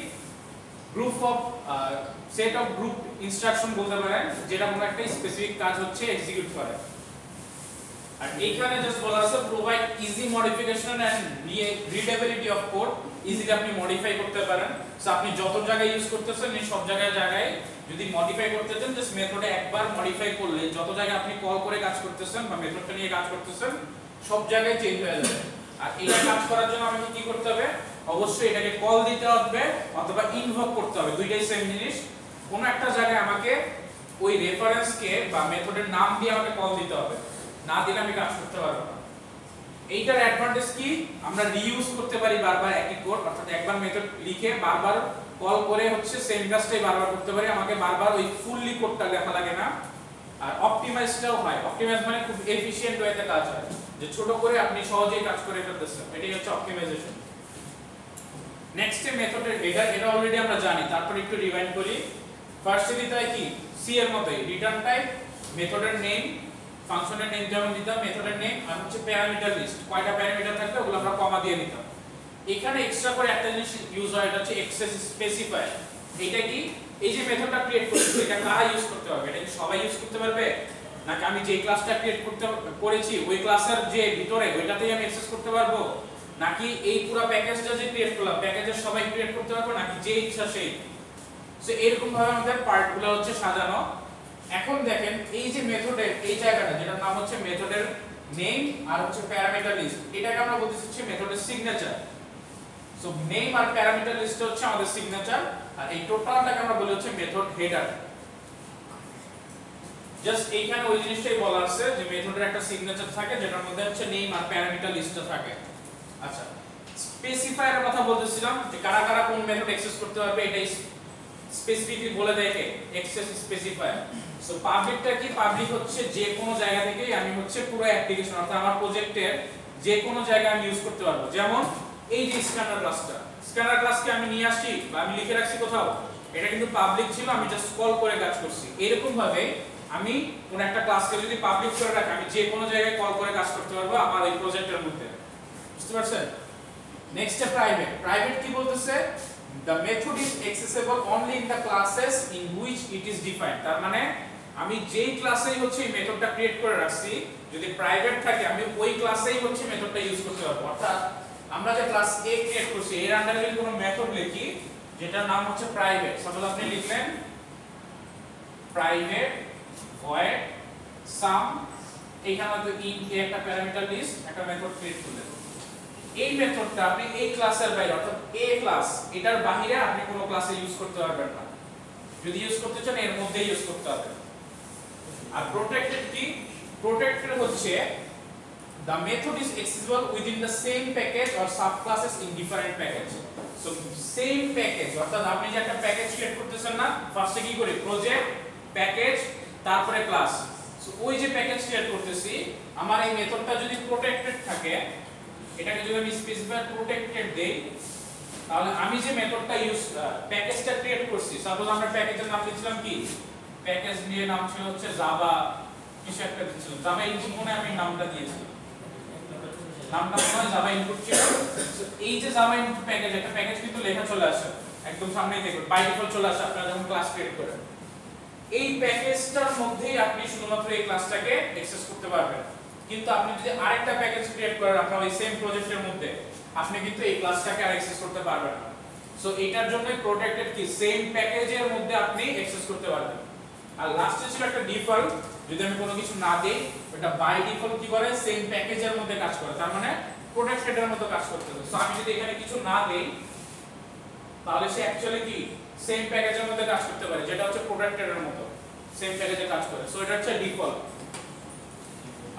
group of set of group instruction বলতে পারেন, যেটা কোনো একটা স্পেসিফিক কাজ হচ্ছে এক্সিকিউট করে। আর এইখানে জাস্ট বলা আছে provide easy modification and readability of code, easily আপনি মডিফাই করতে পারেন। সো আপনি যত জায়গায় ইউজ করতেছেন এই সব জায়গায় যদি মডিফাই করতে চান জাস্ট মেথডে একবার মডিফাই করলে যত জায়গায় আপনি কল করে কাজ করতেছেন বা মেথডটা নিয়ে কাজ করতেছেন সব জায়গায় চেঞ্জ হয়ে যাবে। আর এটা কাজ করার জন্য আমাকে কি করতে হবে, অবশ্যই এটাকে কল দিতে হবে অথবা ইনভোক করতে হবে, দুইটাই সেম জিনিস। কোনো একটা জায়গায় আমাকে ওই রেফারেন্সকে বা মেথডের নাম দিয়ে আমাকে কল দিতে হবে, না দিলে আমি কাজ করতে পারবো না। এইটার অ্যাডভান্টেজ কি, আমরা রিইউজ করতে পারি বারবার একই কোড, অর্থাৎ একবার মেথড লিখে বারবার কল করে হচ্ছে সেম কাজটাই বারবার করতে পারি, আমাকে বারবার ওই ফুললি কোডটা লেখা লাগে না। আর অপটিমাইজটাও হয়, অপটিমাইজ মানে খুব এফিশিয়েন্ট ওয়েতে কাজ হয়, যে ছোট করে আপনি সহজেই কাজ করে ফেলতেছেন, এটাই হচ্ছে অপটিমাইজেশন। নেক্সট মেথডের এটা অলরেডি আমরা জানি, তারপর একটু রিভাইন্ড করি। ফার্স্টে দিতে হয় কি, সি এর মতোই রিটার্ন টাইপ, মেথডের নেম, ফাংশনের নেম যেমন দিতাম, মেথডের নেম, আর হচ্ছে প্যারামিটার লিস্ট, কয়টা প্যারামিটার থাকবে ওগুলো আমরা কমা দিয়ে দিতাম। এখানে এক্সট্রা করে একটা জিনিস ইউজ হয়, এটা হচ্ছে এক্সেস স্পেসিফায়ার। এটা কি, এই যে মেথডটা ক্রিয়েট করছি এটা কারা ইউজ করতে পারবে, এটা কি সবাই ইউজ করতে পারবে, নাকি আমি যে ক্লাসটা ক্রিয়েট করেছি ওই ক্লাসের যে ভিতরে ওইটাতেই আমি অ্যাক্সেস করতে পারবো, নাকি এই পুরো প্যাকেজটা যে ক্রিয়েট করলাম প্যাকেজের সবাই ক্রিয়েট করতে পারবো, নাকি যে ইচ্ছা সেই। সো এরকম ভাবে আমাদের পার্টগুলো হচ্ছে সাজানো। এখন দেখেন এই যে মেথডের এই জায়গাটা যেটার নাম হচ্ছে মেথডের নেম আর হচ্ছে প্যারামিটার লিস্ট, এটাকে আমরা বলতেছি হচ্ছে মেথডের সিগনেচার। সো নেম আর প্যারামিটার লিস্ট হচ্ছে আমাদের সিগনেচার, আর এই টোটালটাকে আমরা বলি হচ্ছে মেথড হেডার। জাস্ট এইখানে ওই জিনিসটাই বলা আছে যে মেথডের একটা সিগনেচার থাকে যেটার মধ্যে হচ্ছে নেম আর প্যারামিটার লিস্টটা থাকে। আচ্ছা, স্পেসিফায়ারের কথা বলতেছিলাম যে কারা কারা কোন মেথড অ্যাক্সেস করতে পারবে, এটাই স্পেসিফিকলি বলে দেয় কে, অ্যাক্সেস স্পেসিফায়ার। সো পাবলিকটা কি, পাবলিক হচ্ছে যে কোনো জায়গা থেকেই আমি হচ্ছে পুরো অ্যাপ্লিকেশন অর্থাৎ আমার প্রজেক্টের যে কোনো জায়গায় আমি ইউজ করতে পারবো। যেমন এই যে স্ক্যানার ক্লাসটা, স্ক্যানার ক্লাসকে আমি নিয়ে আসছি বা আমি লিখে রাখছি কোথাও, এটা কিন্তু পাবলিক ছিল, আমি জাস্ট কল করে কাজ করছি। এরকম ভাবে আমি কোন একটা ক্লাসকে যদি পাবলিক করে রাখি আমি যে কোনো জায়গায় কল করে কাজ করতে পারবো আমার এই প্রজেক্টের মধ্যে। বুঝতে পারছেন? নেক্সট প্রাইভেট, প্রাইভেট কি বলতেছে, the method is accessible only in the classes in which it is defined। তার মানে আমি যেই ক্লাসেই হচ্ছে এই মেথডটা ক্রিয়েট করে রাখছি যদি প্রাইভেট থাকে আমি ওই ক্লাসেই হচ্ছে মেথডটা ইউজ করতে পারবো। অর্থাৎ আমরা যে ক্লাস A ক্রিয়েট করছি এর আন্ডারে যদি কোনো মেথড লিখি যেটার নাম হচ্ছে প্রাইভেট, সাপোজ আপনি লিখলেন প্রাইভেট void sum, এইখানে তো int এ একটা প্যারামিটার লিস্ট একটা মেথড ক্রিয়েট করলেন। এই মেথডটা আপনি এই ক্লাসের বাইরে অর্থাৎ A ক্লাস এটার বাইরে আপনি কোনো ক্লাসে ইউজ করতে পারবেন না, যদি ইউজ করতে চান এর মধ্যেই ইউজ করতে হবে। আর প্রোটেক্টেড কি, প্রোটেক্টেড হচ্ছে the method is accessible within the same package or subclasses in different package। so same package অর্থাৎ আপনি যে একটা প্যাকেজ ক্রিয়েট করতেছেন না, ফার্স্টে কি করি প্রজেক্ট প্যাকেজ তারপরে ক্লাস। সো ওই যে প্যাকেজ ক্রিয়েট করতেছি আমার এই মেথডটা যদি প্রোটেক্টেড থাকে, এটাকে যদি আমি স্পেসিফায়ার প্রোটেক্টেড দেই তাহলে আমি যে মেথডটা ইউজ প্যাকেজটা ক্রিয়েট করছি, সাপোজ আমরা প্যাকেজের নাম দিয়েছিলাম কি, প্যাকেজ নিয়ে নাম ছিল হচ্ছে জাভা কিছু একটা দিয়েছিলাম, জাভা ইনপুট মনে আমি নামটা দিয়েছি, নামটা মনে জাভা ইনপুট ছিল। এই যে জাভা ইনপুট প্যাকেজ একটা প্যাকেজ কিন্তু লেখা চলে আসে একদম সামনেই দেখবেন বাই ডিফল্ট চলে আসে আপনারা যখন ক্লাস ক্রিয়েট করেন। এই প্যাকেজটার মধ্যেই আপনি শুধুমাত্র এই ক্লাসটাকে অ্যাক্সেস করতে পারবেন, কিন্তু আপনি যদি আরেকটা প্যাকেজ ক্রিয়েট করেন আপনার ওই সেম প্রজেক্টের মধ্যে আপনি কিন্তু এই ক্লাসটাকে আর অ্যাক্সেস করতে পারবেন না। সো এটার জন্যই প্রোটেক্টেড কি, সেম প্যাকেজের মধ্যে আপনি অ্যাক্সেস করতে পারবেন। আর লাস্টে ছিল একটা ডিফল্ট, যদি আমি কোনো কিছু না দেই এটা বাই ডিফল্ট কি করে সেম প্যাকেজের মধ্যে কাজ করে, তার মানে প্রোটেক্টেডের মতো কাজ করতেছে। সো আমি যদি এখানে কিছু না দেই তাহলে সে অ্যাকচুয়ালি কি সেম প্যাকেজের মধ্যে কাজ করতে পারে, যেটা হচ্ছে প্রোটেক্টেডের মতো সেম প্যাকেজে কাজ করে। সো এটা হচ্ছে ডিফল্ট।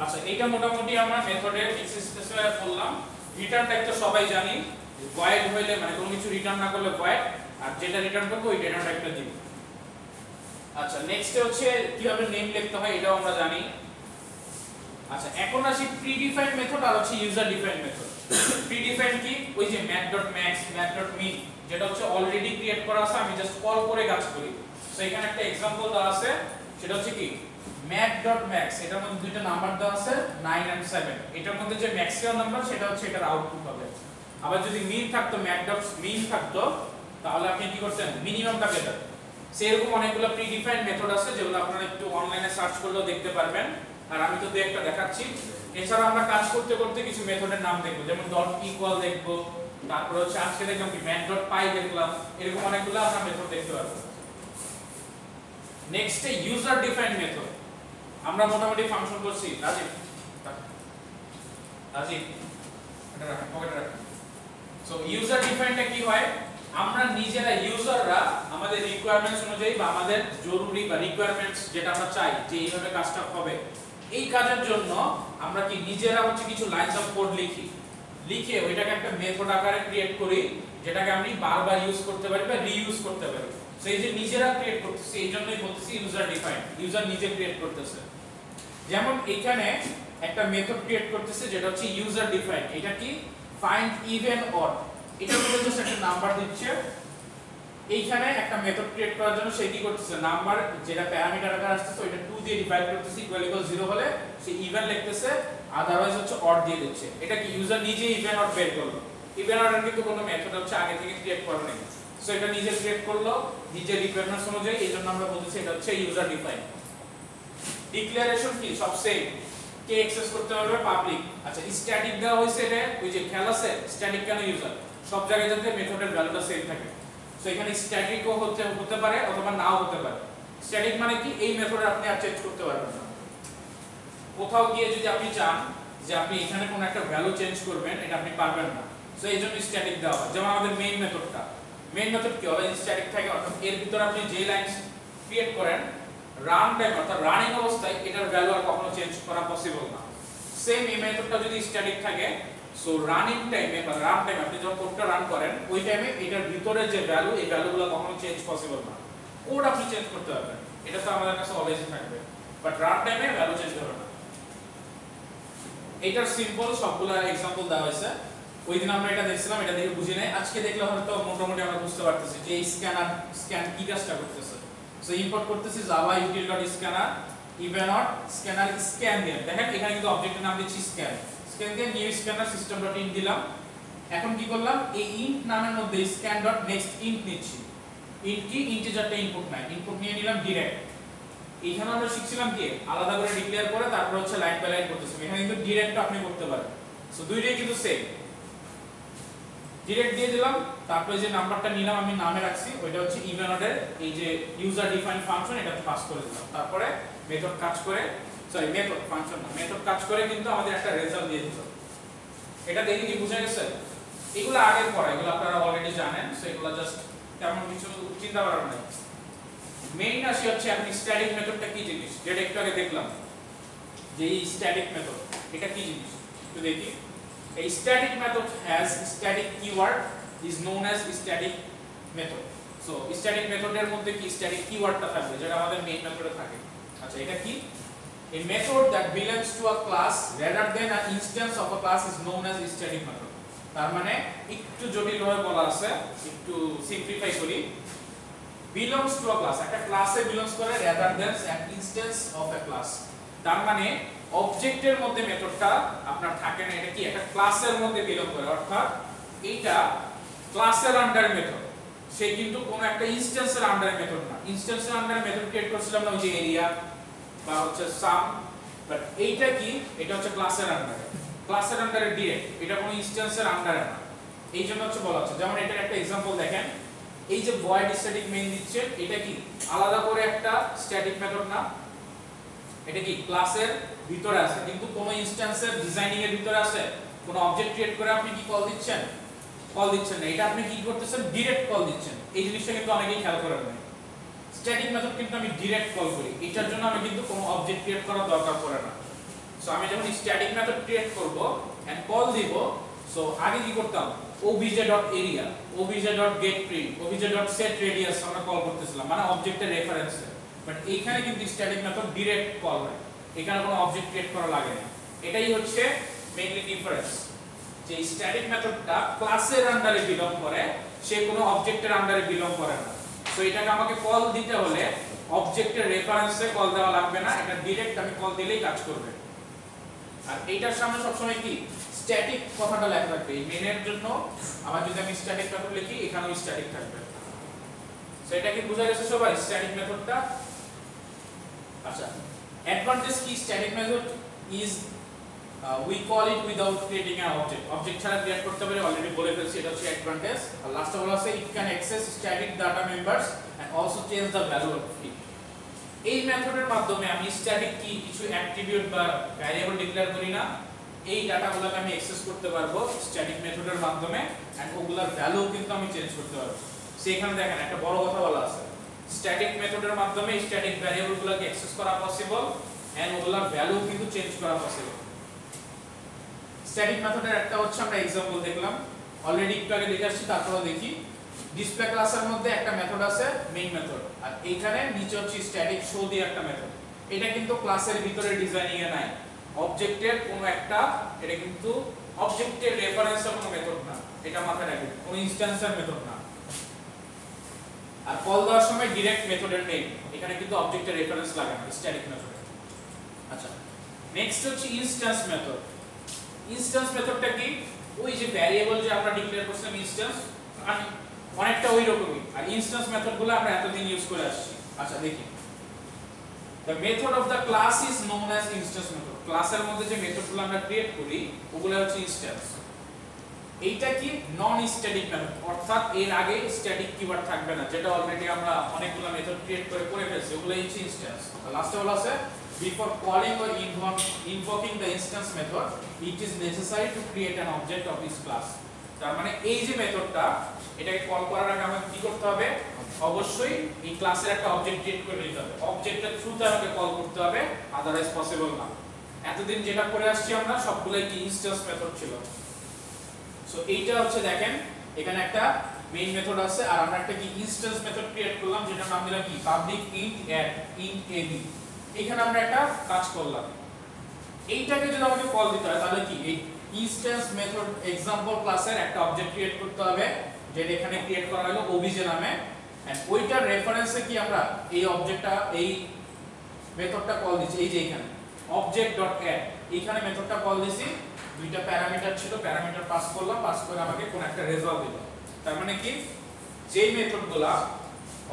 আচ্ছা, এটা মোটামুটি আমরা মেথডের এক্সেস স্পেসিফায়ার বললাম। রিটার্ন টাইপ তো সবাই জানি, ভয়েড হইলে মানে কোনো কিছু রিটার্ন না করলে ভয়েড, আর যেটা রিটার্ন করব ওই ডেটা টাইপটা দিব। আচ্ছা, নেক্সট হচ্ছে কিভাবে নেম লিখতে হয় এটাও আমরা জানি। আচ্ছা, এখন আসি প্রিডিফাইন্ড মেথড আর হচ্ছে ইউজার ডিফাইন্ড মেথড। প্রিডিফাইন্ড কি, ওই যে math.max math.min যেটা হচ্ছে অলরেডি ক্রিয়েট করা আছে, আমি জাস্ট কল করে কাজ করি। সো এখানে একটা एग्जांपल দেওয়া আছে, সেটা হচ্ছে কি math.max, এটার মধ্যে দুইটা নাম্বার দেওয়া আছে 9 and 7, এটার মধ্যে যে ম্যাক্সিমাম নাম্বার সেটা হচ্ছে এটার আউটপুট হবে। আবার যদি মিন থাকতো math.min থাকতো তাহলে আপনি কি করতেন মিনিমামটা পেতেন। সেরকম অনেকগুলো প্রিডিফাইন্ড মেথড আছে যেগুলো আপনারা একটু অনলাইনে সার্চ করলেও দেখতে পারবেন, আর আমি তো একটা দেখাচ্ছি। এছাড়া আমরা কাজ করতে করতে কিছু মেথডের নাম দেখব, যেমন ডট ইকুয়াল দেখব, তারপর হচ্ছে আজকে দেখলাম কি math.py দেখলাম, এরকম অনেকগুলো আমরা মেথড দেখতে পারবো। নেক্সট ইউজার ডিফাইন্ড মেথড, আমরা মোটামুটি ফাংশন করছি। রাজীব এটা রাখেন, পকেটে রাখেন। সো ইউজার ডিফাইন্ডটা কি হয়, আমরা নিজেরা ইউজাররা আমাদের রিকোয়ারমেন্টস অনুযায়ী বা আমাদের জরুরি বা রিকোয়ারমেন্টস যেটা আমরা চাই যে এইভাবে কাজটা হবে এই কাজের জন্য আমরা কি নিজেরা হচ্ছে কিছু লাইনস অফ কোড লিখে ওইটাকে একটা মেথড আকারে ক্রিয়েট করি, যেটাকে আমি বারবার ইউজ করতে পারি বা রিইউজ করতে পারি। সো এই যে নিজেরা ক্রিয়েট করতেছি, এই জন্যই বলতেছি ইউজার ডিফাইন, ইউজার নিজে ক্রিয়েট করতেছে। যেমন এখানে একটা মেথড ক্রিয়েট করতেছে যেটা হচ্ছে ইউজার ডিফাইন। এটা কি ফাইন্ড ইভেন অড, এটা মধ্যে জাস্ট একটা নাম্বার দিচ্ছে। এইখানে একটা মেথড ক্রিয়েট করার জন্য সে কি করতেছে, নাম্বার যেটা প্যারামিটার আকারে আসছে ওইটা 2 দিয়ে ডিভাইড করতেছে, ইকুয়াল ইকুয়াল 0 হলে সে ইভেন লিখতেছে, আদারওয়াইজ হচ্ছে অড দিয়ে দিচ্ছে। এটা কি ইউজার নিজে ইভেন অড বের করলো। ইভেন অর্ডার কিন্তু কোনো মেথড হচ্ছে আগে থেকে ক্রিয়েট করা নেই, সো এটা নিজে ক্রিয়েট করলো নিজের রিকোয়ারমেন্টস অনুযায়ী। এইজন্য আমরা বলতেছি এটা হচ্ছে ইউজার ডিফাইন। ডিক্লারেশন কি সব সেম, কে অ্যাক্সেস করতে পারবে, পাবলিক। আচ্ছা স্ট্যাটিক দেওয়া হইছে, এটা ওই যে খেয়াল আছে স্ট্যাটিক কেন ইউজার, সব জায়গায় যাতে মেথডের ভ্যালুটা সেম থাকে। সো এখানে স্ট্যাটিকও হতে পারে অথবা নাও হতে পারে। স্ট্যাটিক মানে কি এই মেথডে আপনি আর চেঞ্জ করতে পারবেন না। কোথাও গিয়ে যদি আপনি চান যে আপনি এখানে কোনো একটা ভ্যালু চেঞ্জ করবেন, এটা আপনি পারবেন না। সো এইজন্য স্ট্যাটিক দেওয়া হয়। যেমন আমাদের মেইন মেথডটা, মেইন মেথড কি হবে, স্ট্যাটিক থাকে, অর্থাৎ এর ভিতরে আপনি যে লাইন ক্রিয়েট করেন রান টাইম অর্থাৎ রানিং অবস্থায় এটার ভ্যালু আর কখনো চেঞ্জ করা পসিবল না। সেম এই মেথডটা যদি স্ট্যাটিক থাকে, সো রানিং টাইমে বা রান টাইমে আপনি যখন কোডটা রান করেন ওই টাইমে এটার ভিতরে যে ভ্যালু, এই ভ্যালুগুলো কখনো চেঞ্জ পসিবল না। কোড আপনি চেঞ্জ করতে পারবেন, এটা তো আমাদের কাছে অলওয়েজই থাকবে, বাট রান টাইমে ভ্যালু চেঞ্জ হবে না। এটার সিম্পল সবগুলা एग्जांपल দেওয়া হয়েছে। ওই দিন আমরা এটা দেখছিলাম, এটা দেখে বুঝি নাই, আজকে দেখলে হয়তো মোটামুটি আমরা বুঝতে পারতেছি যে এই স্ক্যান কি কাজটা করতেছে। সো ইম্পোর্ট করতেছি Java util.scanner evenot scanner scan দিয়ে, দেখেন এখানে কিন্তু অবজেক্টের নাম দিচ্ছি স্ক্যান, স্ক্যান দিয়ে নিউ স্ক্যানার system.in দিলাম। এখন কি করলাম, এই int নামের মধ্যে scan.next int নিচ্ছি। int কি, ইন্টিজারটা ইনপুট নাই, ইনপুট নিয়ে নিলাম ডিরেক্ট। এখানে আমরা শিখছিলাম কি আলাদা করে ডিক্লেয়ার করে তারপর হচ্ছে লাইন বাই লাইন করতেছি, এখানে কিন্তু ডিরেক্ট আপনি করতে পারেন। সো দুইটাই কিন্তু সেম, ডিরেক্ট দিয়ে দিলাম, তারপরে যে নাম্বারটা নিলাম আমি নামে রাখছি ওইটা হচ্ছে ইভেনটের এই যে ইউজার ডিফাইন ফাংশন, এটাতে পাস করে দিলাম। তারপরে মেথড কাজ করে, সরি মেথড ফাংশন না, মেথড কাজ করে কিন্তু আমাদের একটা রেজাল্ট দিয়ে দিল। এটা দেখে কি বুঝা গেছে? এগুলো আগের পড়া, এগুলো আপনারা অলরেডি জানেন, সো এগুলো জাস্ট তেমন কিছু চিন্তা করার নাই। মেইন আসি হচ্ছে আপনি স্ট্যাটিক মেথডটা কি জিনিস, যেটা একটু আগে দেখলাম যে এই স্ট্যাটিক মেথড এটা কি জিনিস একটু দেখি। A static method has static keyword is known as static method. So static method এর মধ্যে কি static keywordটা থাকবে যেটা আমাদের মেইন মেথডে থাকে। আচ্ছা এটা কি, a method that belongs to a class rather than an instance of a class is known as static method. তার মানে একটু জটিল ভাবে বলা আছে, একটু সিম্পলিফাই করি। belongs to a class, একটা ক্লাসে belongs করে rather than an instance of a class, তার মানে অবজেক্টের মধ্যে মেথডটা আপনার থাকে না, এটা কি একটা ক্লাসের মধ্যে বিলং করে, অর্থাৎ এইটা ক্লাসের আন্ডারে মেথড, সে কিন্তু কোনো একটা ইনস্ট্যান্সের আন্ডারে মেথড না। ইনস্ট্যান্সের আন্ডারে মেথড ক্রিয়েট করছিলাম না ওই যে এরিয়া বা হচ্ছে সাম, বাট এইটা কি, এটা হচ্ছে ক্লাসের আন্ডারে, ক্লাসের আন্ডারে ডিরেক্ট, এটা কোনো ইনস্ট্যান্সের আন্ডারে না। এই জন্য হচ্ছে বলা হচ্ছে, যেমন এটার একটা एग्जांपल দেখেন, এই যে ভয়েড স্ট্যাটিক মেইন দিচ্ছে, এটা কি আলাদা করে একটা স্ট্যাটিক মেথড না, এটা কি ক্লাসের ভিতরে আছে কিন্তু কোন ইনস্ট্যান্সের ডিজাইনিং এর ভিতরে আছে, কোন অবজেক্ট ক্রিয়েট করে আপনি কি কল দিচ্ছেন না, এটা আপনি কি করতেছেন ডাইরেক্ট কল দিচ্ছেন। এই জিনিসটা কিন্তু অনেকেই খেয়াল করেন না, স্ট্যাটিক মেথড কিন্তু আমি ডাইরেক্ট কল করি, এটার জন্য আমি কিন্তু কোনো অবজেক্ট ক্রিয়েট করার দরকার পড়ে না। সো আমি যখন স্ট্যাটিক মেথড ক্রিয়েট করব এন্ড কল দিব, সো আগে কি করতাম obj.area obj.getPrint obj.setRadius আমরা কল করতেছিলাম, মানে অবজেক্টের রেফারেন্সে। বাট এইখানে কিন্তু স্ট্যাটিক মেথড ডাইরেক্ট কল হয়, এখানে কোনো অবজেক্ট ক্রিয়েট করা লাগে না। এটাই হচ্ছে মেইনলি ডিফারেন্স, যে স্ট্যাটিক মেথডটা ক্লাসের আন্ডারে বিলং করে, সে কোনো অবজেক্টের আন্ডারে বিলং করে না। সো এটাকে আমাকে কল দিতে হলে অবজেক্টের রেফারেন্সে কল দেওয়া লাগবে না, এটা ডাইরেক্ট আমি কল দিলেই কাজ করবে। আর এইটার সামনে সবসময় কি স্ট্যাটিক কথাটা লেখা থাকবে, এই মেনের জন্য আবার যদি আমি স্ট্যাটিক মেথড লিখি এখানেও স্ট্যাটিক থাকবে। সো এটা কি বুঝা গেছে সবাই স্ট্যাটিক মেথডটা? আচ্ছা অ্যাডভান্টেজ কি static method is we call it without creating an object ছাড়া ক্রিয়েট করতে পারে, অলরেডি বলে ফেলছি, এটা হচ্ছে অ্যাডভান্টেজ। আর লাস্টে বলা আছে it can access static data members and also change the value of it। এই মেথডের মাধ্যমে আমি স্ট্যাটিক কি কিছু অ্যাট্রিবিউট বা ভ্যারিয়েবল ডিক্লেয়ার করি না, এই ডাটাগুলোকে আমি অ্যাক্সেস করতে পারবো স্ট্যাটিক মেথডের মাধ্যমে, এন্ড ওগুলার ভ্যালু কিন্তু আমি চেঞ্জ করতে পারবো। সেখানে দেখেন একটা বড় কথা বলা আছে, স্ট্যাটিক মেথডের মাধ্যমে স্ট্যাটিক ভ্যারিয়েবলগুলোকে অ্যাক্সেস করা পসিবল, এন্ড ওগুলার ভ্যালু কিন্তু চেঞ্জ করা পসিবল। স্ট্যাটিক মেথডের একটা হচ্ছে আমরা एग्जांपल দেখলাম, অলরেডি একটু আগে দেখে আসছি, তারপরে দেখি। ডিসপ্লে ক্লাসের মধ্যে একটা মেথড আছে মেইন মেথড, আর এইখানে নিচে হচ্ছে স্ট্যাটিক শো দিয়ে একটা মেথড। এটা কিন্তু ক্লাসের ভিতরে ডিজাইনিং এ নাই, অবজেক্টের কোনো একটা, এটা কিন্তু অবজেক্টের রেফারেন্সের কোনো মেথড না, এটা মাথায় রাখবেন, কোনো ইনস্ট্যান্সের মেথড না। আর কল দেওয়ার সময় ডাইরেক্ট মেথডের নেম, এখানে কিন্তু অবজেক্টের রেফারেন্স লাগে না স্ট্যাটিক মেথডে। আচ্ছা, নেক্সট হচ্ছে ইনস্ট্যান্স মেথড। ইনস্ট্যান্স মেথডটা কি? ওই যে ভ্যারিয়েবল যে আমরা ডিক্লেয়ার করছিলাম ইনস্ট্যান্স, অনেকটা ওই রকমই। আর ইনস্ট্যান্স মেথডগুলো আমরা এতদিন ইউজ করে আসছি। আচ্ছা দেখি, the method of the class is known as instance method. ক্লাসের মধ্যে যে মেথডগুলো আমরা ক্রিয়েট করি ওগুলো হচ্ছে ইনস্ট্যান্স। এইটা কি নন স্ট্যাটিক মেথড, অর্থাৎ এর আগে স্ট্যাটিক কিওয়ার্ড থাকবে না, যেটা অলরেডি আমরা অনেকগুলো মেথড ক্রিয়েট করে ফেলছি, ওগুলো হচ্ছে ইনস্ট্যান্স। লাস্টে বলা আছে before calling or invoking the instance method it is necessary to create an object of this class. তার মানে এই যে মেথডটা, এটাকে কল করার আগে আমাকে কি করতে হবে? অবশ্যই এই ক্লাসের একটা অবজেক্ট ক্রিয়েট করে নিতে হবে, অবজেক্টের থ্রুতে আমাকে কল করতে হবে, আদারওয়াইজ পসিবল না। এতদিন যেটা করে আসছি আমরা সবগুলাই কি ইনস্ট্যান্স মেথড ছিল। সো এইটা হচ্ছে দেখেন, এখানে একটা মেইন মেথড আছে, আর আমরা একটা কি ইনস্ট্যান্স মেথড ক্রিয়েট করলাম, যেটা নাম দিলাম কি public int add int ab। এখানে আমরা একটা কাজ করলাম, এইটাকে যদি আমাকে কল দিতে হয় তাহলে কি এই ইনস্ট্যান্স মেথড एग्जांपल ক্লাসের একটা অবজেক্ট ক্রিয়েট করতে হবে, যেটা এখানে ক্রিয়েট করা হলো obj নামে, এন্ড ওইটার রেফারেন্সে কি আমরা এই অবজেক্টটা, এই মেথডটা কল দিছি। এই যে এখানে object.add, এখানে মেথডটা কল দিছি, দুইটা প্যারামিটার ছিল, প্যারামিটার পাস করলাম, পাস করে আমাকে কোন একটা রেজাল্ট দিল। তার মানে কি যেই মেথডগুলো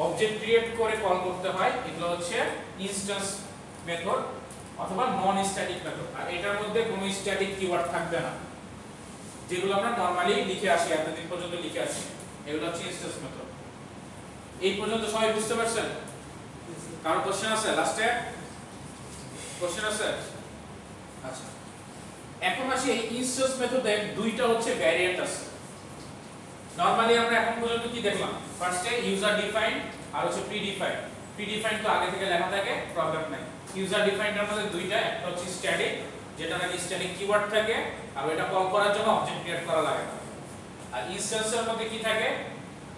অবজেক্ট ক্রিয়েট করে কল করতে হয় এগুলো হচ্ছে ইনস্ট্যান্স মেথড অথবা নন স্ট্যাটিক মেথড। আর এটার মধ্যে কোনো স্ট্যাটিক কিওয়ার্ড থাকবে না, যেগুলো আমরা নরমালি লিখে আসি, এতদিন পর্যন্ত লিখে আসি, এগুলো হচ্ছে ইনস্ট্যান্স মেথড। এই পর্যন্ত সবাই বুঝতে পারছেন? কারো কোশ্চেন আছে? লাস্টে কোশ্চেন আছে? আচ্ছা, এখন আসি এই ইনস্ট্যান্স মেথডে দুইটা হচ্ছে ভ্যারিয়েন্ট আছে। নরমালি আমরা এখন পর্যন্ত কি দেখলাম? ফার্স্টে ইউজার ডিফাইন্ড আর হচ্ছে প্রিডিফাইন্ড। প্রিডিফাইন্ড তো আগে থেকে লেখা থাকে, প্রবলেম নাই। ইউজার ডিফাইন্ডের মধ্যে দুইটা, একটা হচ্ছে স্ট্যাটিক, যেটা নাকি স্ট্যাটিক কিওয়ার্ড থাকে, আর এটা কল করার জন্য অবজেক্ট ক্রিয়েট করা লাগে না। আর ইনস্ট্যান্সের মধ্যে কি থাকে?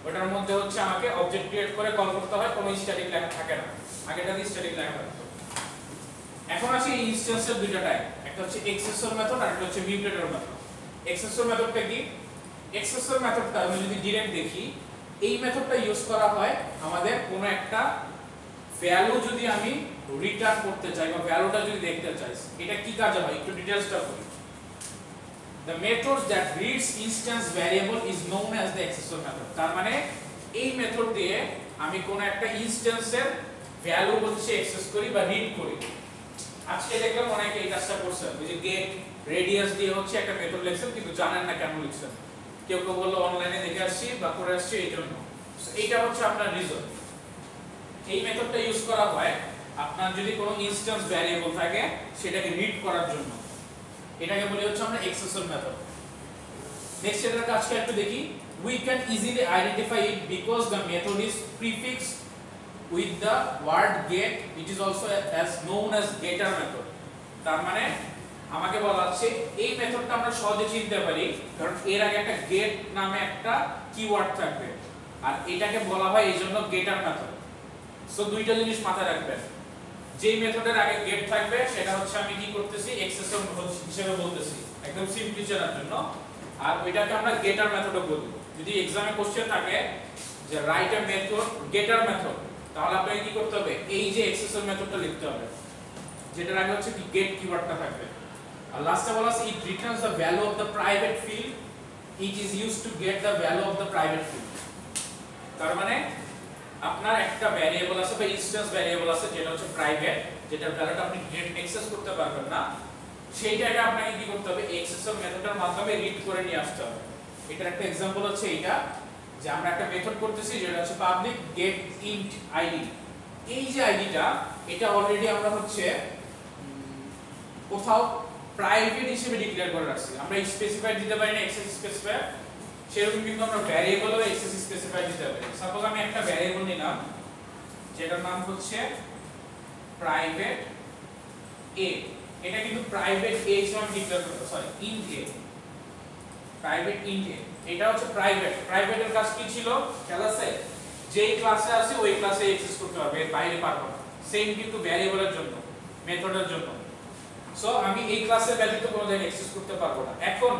ওটার মধ্যে হচ্ছে আমাকে অবজেক্ট ক্রিয়েট করে কল করতে হয়, কোনো স্ট্যাটিক লেখা থাকে না, আগেটাতে স্ট্যাটিক লেখা থাকতো। এখন আসি এই ইনস্ট্যান্সের দুইটা টাইপ, একটা হচ্ছে এক্সেসর মেথড আর একটা হচ্ছে মিউটেটর মেথড। এক্সেসর মেথডটা কি? এক্সেসর মেথডটা আমি যদি ডাইরেক্ট দেখি, এই মেথডটা ইউজ করা হয় আমাদের কোনো একটা ভ্যালু যদি আমি রিটার্ন করতে চাই বা ভ্যালুটা যদি দেখতে চাই, এটা কি কাজে হয় একটু ডিটেইলসটা বলি। The method that reads instance variable is known as the accessor method. তার মানে এই মেথড দিয়ে আমি কোন একটা ইনস্ট্যান্সের ভ্যালু হচ্ছে অ্যাক্সেস করি বা রিড করি। আজকে দেখলাম অনেকে এই কাজটা করছে, ওই যে গেট রেডিয়াস দিয়ে হচ্ছে একটা মেথড লিখছেন, কিন্তু জানেন না কেন লিখছেন। কেউ কেউ বললো অনলাইনে দেখে আসছি বা করে আসছি এই জন্য। এইটা হচ্ছে আপনার রিজন। এই মেথডটা ইউজ করা হয় আপনার যদি কোনো ইনস্ট্যান্স ভ্যারিয়েবল থাকে সেটাকে রিড করার জন্য, এটাকে বলি হচ্ছে আমরা এক্সেসর মেথড। নেক্সট এটার কাজটা একটু দেখি। We can easily identify it because the method is prefixed with the word get. It is also as known as getter method. তার মানে আমাকে বলা হচ্ছে এই মেথডটা আমরা সহজে চিনতে পারি কারণ এর আগে একটা get নামে একটা কিওয়ার্ড থাকবে, আর এটাকে বলা হয় এইজন্য getter method। সো দুইটা জিনিস মাথায় রাখবেন, যেই মেথডের আগে গেট থাকবে সেটা হচ্ছে আমি কি করতেছি এক্সেসর হিসেবে বলতেছি একদম সিম্পলি জানার জন্য, আর ওইটাকে আমরা গেটার মেথডও বলি। যদি एग्जाम এ কোশ্চেন থাকে যে রাইট এ মেথড গেটার মেথড, তাহলে আপনাকে কি করতে হবে এই যে এক্সেসর মেথডটা লিখতে হবে, যেটার আগে হচ্ছে কি গেট কিওয়ার্ডটা থাকবে। আর লাস্টে বলা আছে it returns the value of the private field, it is used to get the value of the private field. তার মানে আপনার একটা ভ্যারিয়েবল আছে বা ইনস্ট্যান্স ভ্যারিয়েবল আছে যেটা হচ্ছে প্রাইভেট, যেটার ভ্যালুটা আপনি ডিরেক্ট অ্যাক্সেস করতে পারবেন না, সেইটাকে আপনাকে কি করতে হবে এক্সেসর মেথডের মাধ্যমে রিড করে নিয়ে আসতে হবে। এটার একটা एग्जांपल হচ্ছে এইটা, যে আমরা একটা মেথড করতেছি যেটা হচ্ছে পাবলিক গেট ইন্ট আইডি। এই যে আইডিটা এটা অলরেডি আমরা হচ্ছে কোথাও প্রাইভেট হিসেবে ডিক্লেয়ার করে রাখছি, আমরা স্পেসিফাই দিতে পারি না অ্যাক্সেস স্পেসিফাই, সেরকম কিন্তু আমরা ভ্যারিয়েবলও অ্যাক্সেস স্পেসিফাই দিতে পারি। সাপোজ আমি একটা ভ্যারিয়েবল নিলাম যেটার নাম হচ্ছে প্রাইভেট এ, এটা কিন্তু প্রাইভেট এ হিসেবে ডিক্লেয়ার করতে, সরি ইন্ট এ, প্রাইভেট ইন্ট এ, এটা হচ্ছে প্রাইভেট। প্রাইভেটের কাজ কি ছিল খেয়াল আছে, যেই ক্লাসে আছে ওই ক্লাসে অ্যাক্সেস করতে পারবে, এর বাইরে পারবে না। সেম কিন্তু ভ্যারিয়েবলের জন্য, মেথডের জন্য। সো আমি এই ক্লাসের ব্যতীত কোনো জায়গায় অ্যাক্সেস করতে পারবো না। এখন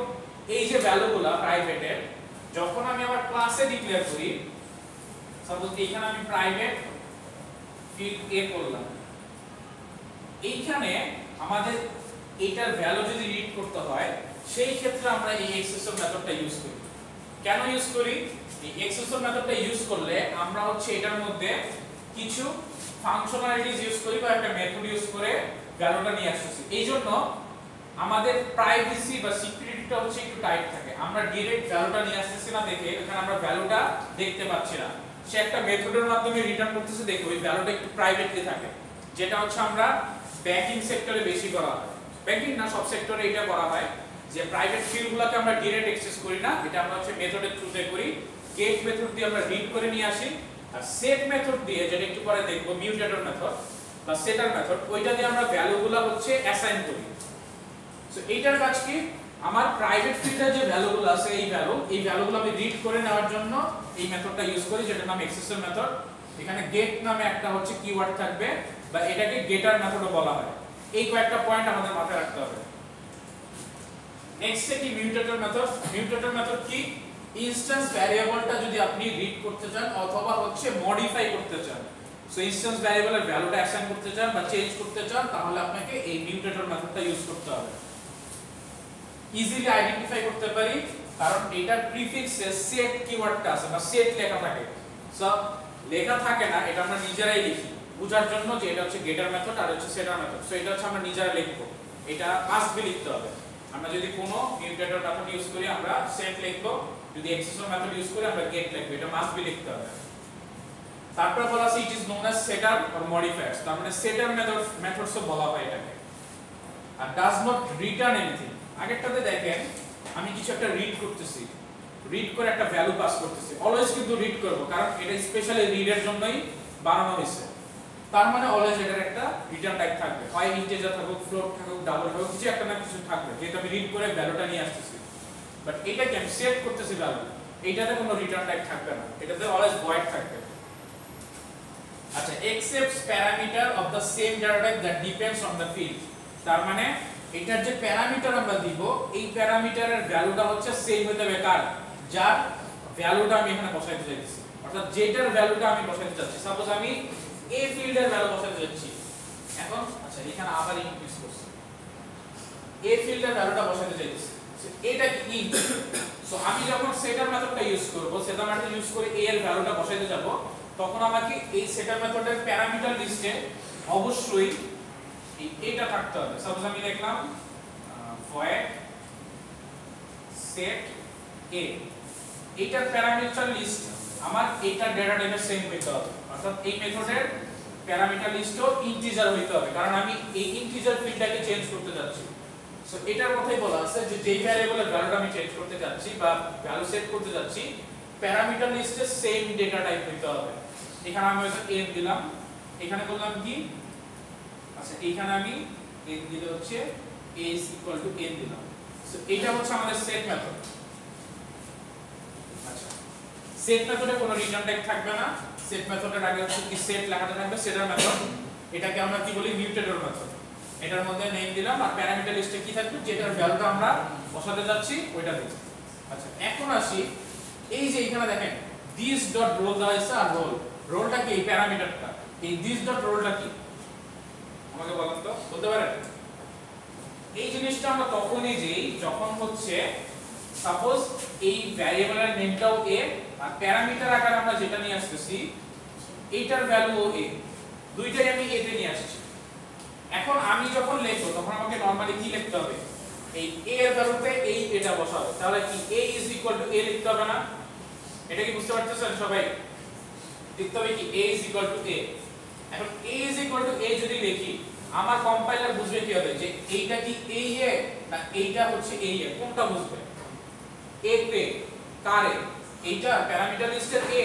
এই যে ভ্যালুগুলো প্রাইভেটের, যখন আমি আমার ক্লাসে ডিক্লেয়ার করি, সাপোজ এইখানে আমি প্রাইভেট ফিল্ড এ করলাম, এইখানে আমাদের এইটার ভ্যালু যদি রিড করতে হয় সেই ক্ষেত্রে আমরা এই এক্সেসর মেথডটা ইউজ করি। কেন ইউজ করি? এই এক্সেসর মেথডটা ইউজ করলে আমরা হচ্ছে এটার মধ্যে কিছু ফাংশনালিটিস ইউজ করি বা একটা মেথড ইউজ করে ভ্যালুটা নিয়ে আসছি। এইজন্য আমাদের প্রাইভেসি বা সিকিউরিটিটা হচ্ছে একটু টাইট থাকে। আমরা ডাইরেক্ট ভ্যালুটা নিয়ে আসতেছি না দেখে এখানে আমরা ভ্যালুটা দেখতে পাচ্ছি না, সে একটা মেথডের মাধ্যমে রিটার্ন করতেছে দেখে ওই ভ্যালুটা একটু প্রাইভেটলি থাকে, যেটা হচ্ছে আমরা ব্যাংকিং সেক্টরে বেশি করা হয়। ব্যাংকিং না, সব সেক্টরে এটা করা হয় যে প্রাইভেট ফিল্ডগুলোকে আমরা ডাইরেক্ট অ্যাক্সেস করি না, এটা আমরা হচ্ছে মেথডের থ্রুতে করি। গেট মেথড দিয়ে আমরা রিড করে নিয়ে আসি, আর সেট মেথড দিয়ে, যেটা একটু পরে দেখব, মিউটেটর মেথড বা সেটার মেথড, ওইটা দিয়ে আমরা ভ্যালুগুলো হচ্ছে অ্যাসাইন করি। সো এইটার কাজ কি, আমার প্রাইভেট ফিল্ডের যে ভ্যালুগুলো আছে এই ভ্যালুগুলো আমি রিড করে নেওয়ার জন্য এই মেথডটা ইউজ করি, যেটার নাম এক্সেসর মেথড। এখানে গেট নামে একটা হচ্ছে কিওয়ার্ড থাকবে বা এটাকে গেটার মেথডও বলা হয়। এই কয়েকটা পয়েন্ট আমাদের মাথায় রাখতে হবে। নেক্সট কি মিউটেটর মেথড। মিউটেটর মেথড কি, ইনস্ট্যান্স ভ্যারিয়েবলটা যদি আপনি রিড করতে চান অথবা হচ্ছে মডিফাই করতে চান, সো ইনস্ট্যান্স ভ্যারিয়েবলের ভ্যালুটা অ্যাসাইন করতে চান বা চেঞ্জ করতে চান, তাহলে আপনাকে এই মিউটেটর মেথডটা ইউজ করতে হবে। ইজিলি আইডেন্টিফাই করতে পারি কারণ এটার প্রিফিক্সে সেট কিওয়ার্ডটা আছে বা সেট লেখা থাকে। সো লেখা থাকে না, এটা আমরা নিজেরাই লিখি বোঝার জন্য যে এটা হচ্ছে গেটার মেথড আর হচ্ছে সেটার মেথড। সো এটা হচ্ছে আমরা নিজেরা লিখবো, এটা মাস্ট বি লিখতে হবে। আমরা যদি কোনো মিউটেটর মেথড ইউজ করি আমরা সেট লিখবো, যদি এক্সেসর মেথড ইউজ করি আমরা গেট লিখবো, এটা মাস্ট বি লিখতে হবে। তারপর বলা আছে it is known as setup or modifiers, তার মানে সেটআপ মেথডস বলা হয় এটাকে। আর ডাজ নট রিটার্ন এনিথিং, আগেরটাতে দেখেন আমি কিছু একটা রিড করতেছি, রিড করে একটা ভ্যালু পাস করতেছি, অলওয়েজ কিন্তু রিড করব কারণ এটা স্পেশালি রিডের জন্যই বানানো হয়েছে। তার মানে অলওয়েজ এটার একটা রিটার্ন টাইপ থাকবে, হয় ইন্টিজার থাকুক, ফ্লোট থাকুক, ডাবল থাকুক, কিছু একটা না কিছু থাকবে, যেহেতু আমি রিড করে ভ্যালুটা নিয়ে আসতেছি। বাট এটাকে আমি সেট করতেছি ভ্যালু, এইটাতে কোনো রিটার্ন টাইপ থাকবে না, এটাতে অলওয়েজ ভয়েড থাকবে। আচ্ছা, accepts parameter of the same data type that depends on the field, তার মানে এটার যে প্যারামিটার আমরা দিব এই প্যারামিটারের ভ্যালুটা হচ্ছে সেম হতে হবে কার, যার ভ্যালুটা আমি এখানে বসাইতে চাইছি, অর্থাৎ যেটার ভ্যালুটা আমি বসাইতে চাচ্ছি। সাপোজ আমি এ ফিল্ডের ভ্যালু বসাইতে যাচ্ছি, এখন আচ্ছা এখানে আবার ইনক্রিজ করছি, এ ফিল্ডের ভ্যালুটা বসাইতে চাইছি, এটা কি ইন্ট। সো আমি যখন সেটার মেথডটা ইউজ করব, সেটার মেথড ইউজ করে এ এর ভ্যালুটা বসাইতে যাব, তখন আমাকে এই সেটার মেথডের প্যারামিটার লিস্টে অবশ্যই এটা থাকতে হবে। সাপোজ আমি লিখলাম void set a, এটার প্যারামিটার লিস্ট আমার এটা ডেটা টাইপের সেম হইতে হবে, অর্থাৎ এই মেথডের প্যারামিটার লিস্টও ইন্টিজার হইতে হবে কারণ আমি এই ইন্টিজার ফিল্ডটাকে চেঞ্জ করতে যাচ্ছি। সো এটার কথাই বলা আছে যে যেই ভ্যারিয়েবলের ভ্যালুটা আমি চেঞ্জ করতে যাচ্ছি বা ভ্যালু সেট করতে যাচ্ছি, প্যারামিটার লিস্টে সেম ডেটা টাইপ হইতে হবে। এখানে আমি হয়তো n দিলাম, এখানে বললাম কি, আচ্ছা এখানে আমি n দিলে হচ্ছে a is equal to n দিলাম। সো এটা হচ্ছে আমাদের সেট মেথড। আচ্ছা, সেট মেথডে কোনো রিটার্ন টাইপ থাকবে না, সেট মেথডের আগে হচ্ছে কি সেট লেখাটা থাকবে, সেটার মেথড, এটাকে আমরা কি বলি মিউটেটর মেথড। এটার মধ্যে নেম দিলাম আর প্যারামিটার লিস্টে কি থাকবে, যেটার ভ্যালুটা আমরা বসাতে যাচ্ছি ওইটা দিই। আচ্ছা, এখন আসি এই যে এখানে দেখেন this ডট রোল দেওয়া হয়েছে, আর রোলটা কি, এই প্যারামিটারটা, এই this ডট রোলটা কি আমাকে বলেন তো, বলতে পারেন? এই জিনিসটা আমরা তখনই দেই যখন হচ্ছে সাপোজ এই ভ্যারিয়েবলের নেমটাও a আর প্যারামিটার আকারে আমরা যেটা নিয়ে আসতেছি এইটার ভ্যালুও a, দুইটাই আমি a তে নিয়ে আসছি। এখন আমি যখন লিখব তখন আমাকে নরমালি কি লিখতে হবে, এই a এর ভ্যালুতে এই এটা বসাবো, তাহলে কি a is equal to a লিখতে হবে না? এটা কি বুঝতে পারতেছেন সবাই? লিখতে হবে কি a is equal to a। এখন a is equal to a যদি লিখি আমার কম্পাইলার বুঝবে কি হবে যে এইটা কি a না এইটা হচ্ছে a, কোনটা বুঝবে? a তে কারে, এইটা প্যারামিটার লিস্টের a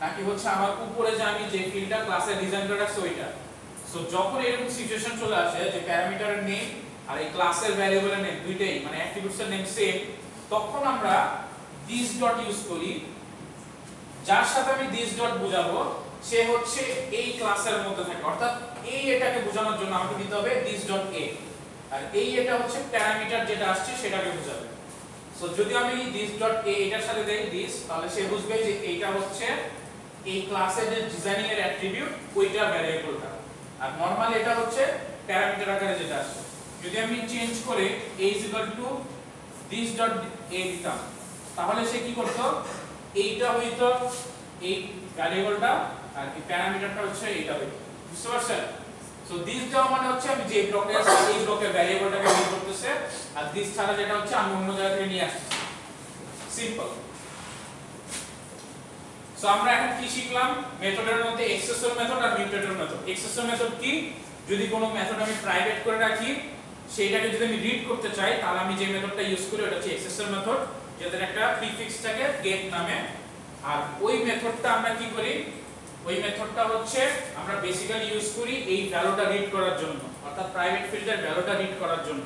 নাকি হচ্ছে আমার উপরে যে আমি যে ফিল্ডটা ক্লাসে ডিজাইন করে রাখছি ওইটা? সো সো যখন এরকম সিচুয়েশন চলে আসে যে প্যারামিটারের নেম আর এই ক্লাসের ভ্যারিয়েবলের নেম দুইটাই মানে অ্যাট্রিবিউটসের নেম সেম, তখন আমরা দিস ডট ইউজ করি। যার সাথে আমি দিস ডট বোঝাবো সে হচ্ছে এই ক্লাসের মধ্যে থাকে, অর্থাৎ এই এটাকে বোঝানোর জন্য আমাকে দিতে হবে দিস ডট এ, আর এই এটা হচ্ছে প্যারামিটার যেটা আসছে সেটাকে বোঝাবে। সো যদি আমি দিস ডট এ এটার সাথে দেই দিস, তাহলে সে বুঝবে যে এইটা হচ্ছে এই ক্লাসের যে ডিজাইনিং এর অ্যাট্রিবিউট ওইটা ভ্যারিয়েবলটা, আর নরমাল এটা হচ্ছে প্যারামিটার আকারে যেটা আসছে। যদি আমি চেঞ্জ করে a this dot a দিতাম, তাহলে সে কি করত, এইটা হইতো এই ভ্যারিয়েবলটা আর এই প্যারামিটারটা হচ্ছে এইটা হইতো। বুঝতে পারছেন? সো দিস দেওয়া মানে হচ্ছে আমি যে ব্লকে আছে এই ব্লকের ভ্যারিয়েবলটাকে বের করতেছে, আর দিস ছাড়া যেটা হচ্ছে আমি অন্য জায়গা থেকে নিয়ে আসছি। সিম্পল। সো আমরা এখন কি শিখলাম? মেথডের মধ্যে এক্সেসর মেথড আর মিউটেটর মেথড। এক্সেসর মেথড কি? যদি কোনো মেথড আমি প্রাইভেট করে রাখি, সেইটাকে যদি আমি রিড করতে চাই, তাহলে আমি যে মেথডটা ইউজ করি ওটা হচ্ছে এক্সেসর মেথড, যেটার একটা প্রিফিক্স থাকে গেট নামে। আর ওই মেথডটা আমরা কি করি? ওই মেথডটা হচ্ছে আমরা বেসিক্যালি ইউজ করি এই ভ্যালুটা রিড করার জন্য, অর্থাৎ প্রাইভেট ফিল্ডের ভ্যালুটা রিড করার জন্য,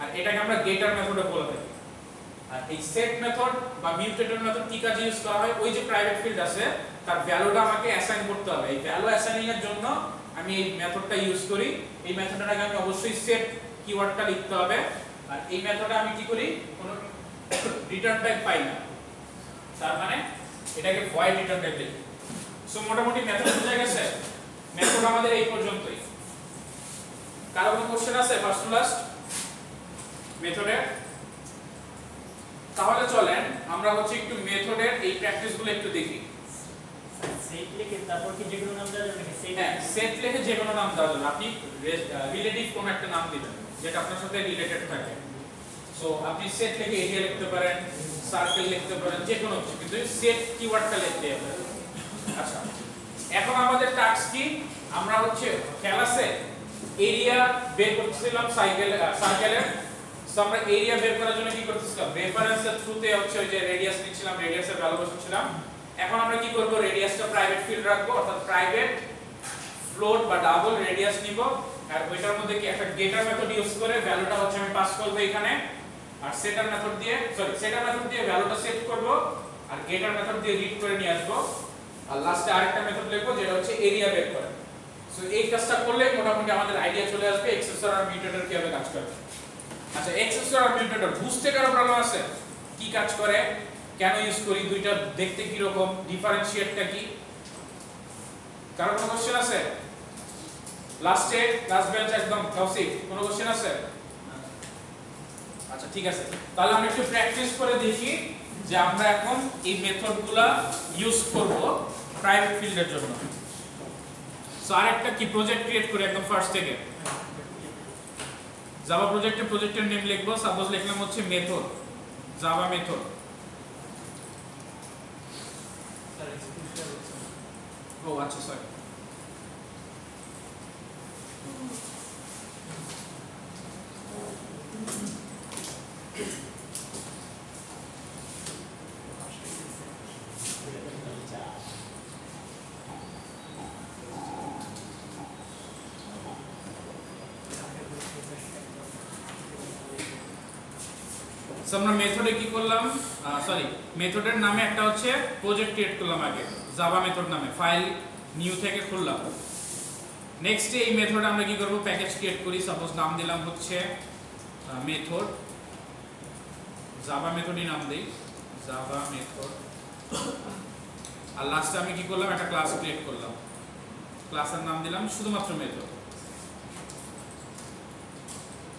আর এটাকে আমরা গেটার মেথডে বলে থাকি। আর এই সেট মেথড বা মিউটেটর মেথড কি কাজে ইউজ করা হয়? ওই যে প্রাইভেট ফিল্ড আছে তার ভ্যালুটা আমাকে অ্যাসাইন করতে হবে। এই ভ্যালু অ্যাসাইনিং এর জন্য আমি এই মেথডটা ইউজ করি। এই মেথডের আগে আমি অবশ্যই সেট কিওয়ার্ডটা লিখতে হবে, আর এই মেথডে আমি কি করি? কোনো রিটার্ন টাইপ পাই না, তার মানে এটাকে ভয়েড রিটার্ন টাইপ লিখি। সো মোটামুটি মেথড বোঝা গেছে। মেথড আমাদের এই পর্যন্তই। কারো কোনো কোশ্চেন আছে ফার্স্ট টু লাস্ট মেথডে? তাহলে চলেন আমরা হচ্ছে একটু মেথডের এই প্র্যাকটিসগুলো একটু দেখি।
সেট লিখে তারপর কি যেকোনো নাম দেওয়া যাবে নাকি?
হ্যাঁ, সেট লিখে যে কোনো নাম দেওয়া যাবে। আপনি রিলেটিভ কোন একটা নাম দিবেন যেটা আপনার সাথে রিলেটেড থাকে। সো আপনি সেট লিখে এরিয়া লিখতে পারেন, সার্কেল লিখতে পারেন, যে কোনো কিছু, কিন্তু সেট কিওয়ার্ডটা লিখতে হবে। আচ্ছা, এখন আমাদের টাস্ক কি? আমরা হচ্ছে ক্লাসে এরিয়া বের করতেছিলাম সার্কেলের। সো আমরা এরিয়া বের করার জন্য কি করতেছিলাম? রেফারেন্সের থ্রুতে হচ্ছে ওই যে রেডিয়াস নিচ্ছিলাম, রেডিয়াসের ভ্যালু বসাচ্ছিলাম। এখন আমরা কি করব? রেডিয়াসটা প্রাইভেট ফিল্ড রাখবো, অর্থাৎ প্রাইভেট ফ্লোট বা ডাবল রেডিয়াস নিব, আর ওইটার মধ্যে কি একটা গেটার মেথড ইউজ করে ভ্যালুটা হচ্ছে আমি পাস করব এখানে, আর সেটার মেথড দিয়ে ভ্যালুটা সেট করব, আর গেটার মেথড দিয়ে রিড করে নিয়ে আসবো, আর লাস্টে আরেকটা মেথড লিখবো যেটা হচ্ছে এরিয়া বের করে। সো এই কাজটা করলে মোটামুটি আমাদের আইডিয়া চলে আসবে এক্সেসর আর মিউটেটর কিভাবে কাজ করে। আচ্ছা, এক্সেসর আর মিউটেটর বুঝতে কারো প্রবলেম আছে? কি কাজ করে, কেন ইউজ করি, দুইটা দেখতে কি রকম, ডিফারেন্সিয়েটটা কি? কারো কোনো কোশ্চেন আছে? লাস্ট বেঞ্চ একদম কাউসি, কোনো কোশ্চেন আছে? আচ্ছা ঠিক আছে, তাহলে আমরা একটু প্র্যাকটিস করে দেখি যে আমরা এখন এই মেথডগুলো ইউজ করব প্রাইভেট ফিল্ডের জন্য। সো আরেকটা কি প্রজেক্ট ক্রিয়েট করে একদম ফার্স্ট থেকে জাভা প্রজেক্টের নেম লিখবো। সাপোজ লিখলাম হচ্ছে মেথড, জাভা মেথড। ও আচ্ছা সরি, আমরা মেথডে কি করলাম? মেথডের নামে একটা হচ্ছে প্রজেক্ট ক্রিয়েট করলাম আগে, জাভা মেথড নামে, ফাইল নিউ থেকে খুললাম। নেক্সট এই মেথডে আমরা কি করব? প্যাকেজ ক্রিয়েট করি। সাপোজ নাম দিলাম হচ্ছে মেথড, জাভা মেথডই নাম দেই, জাভা মেথড। আর লাস্টে আমি কি করলাম? একটা ক্লাস ক্রিয়েট করলাম, ক্লাসের নাম দিলাম শুধুমাত্র মেথড।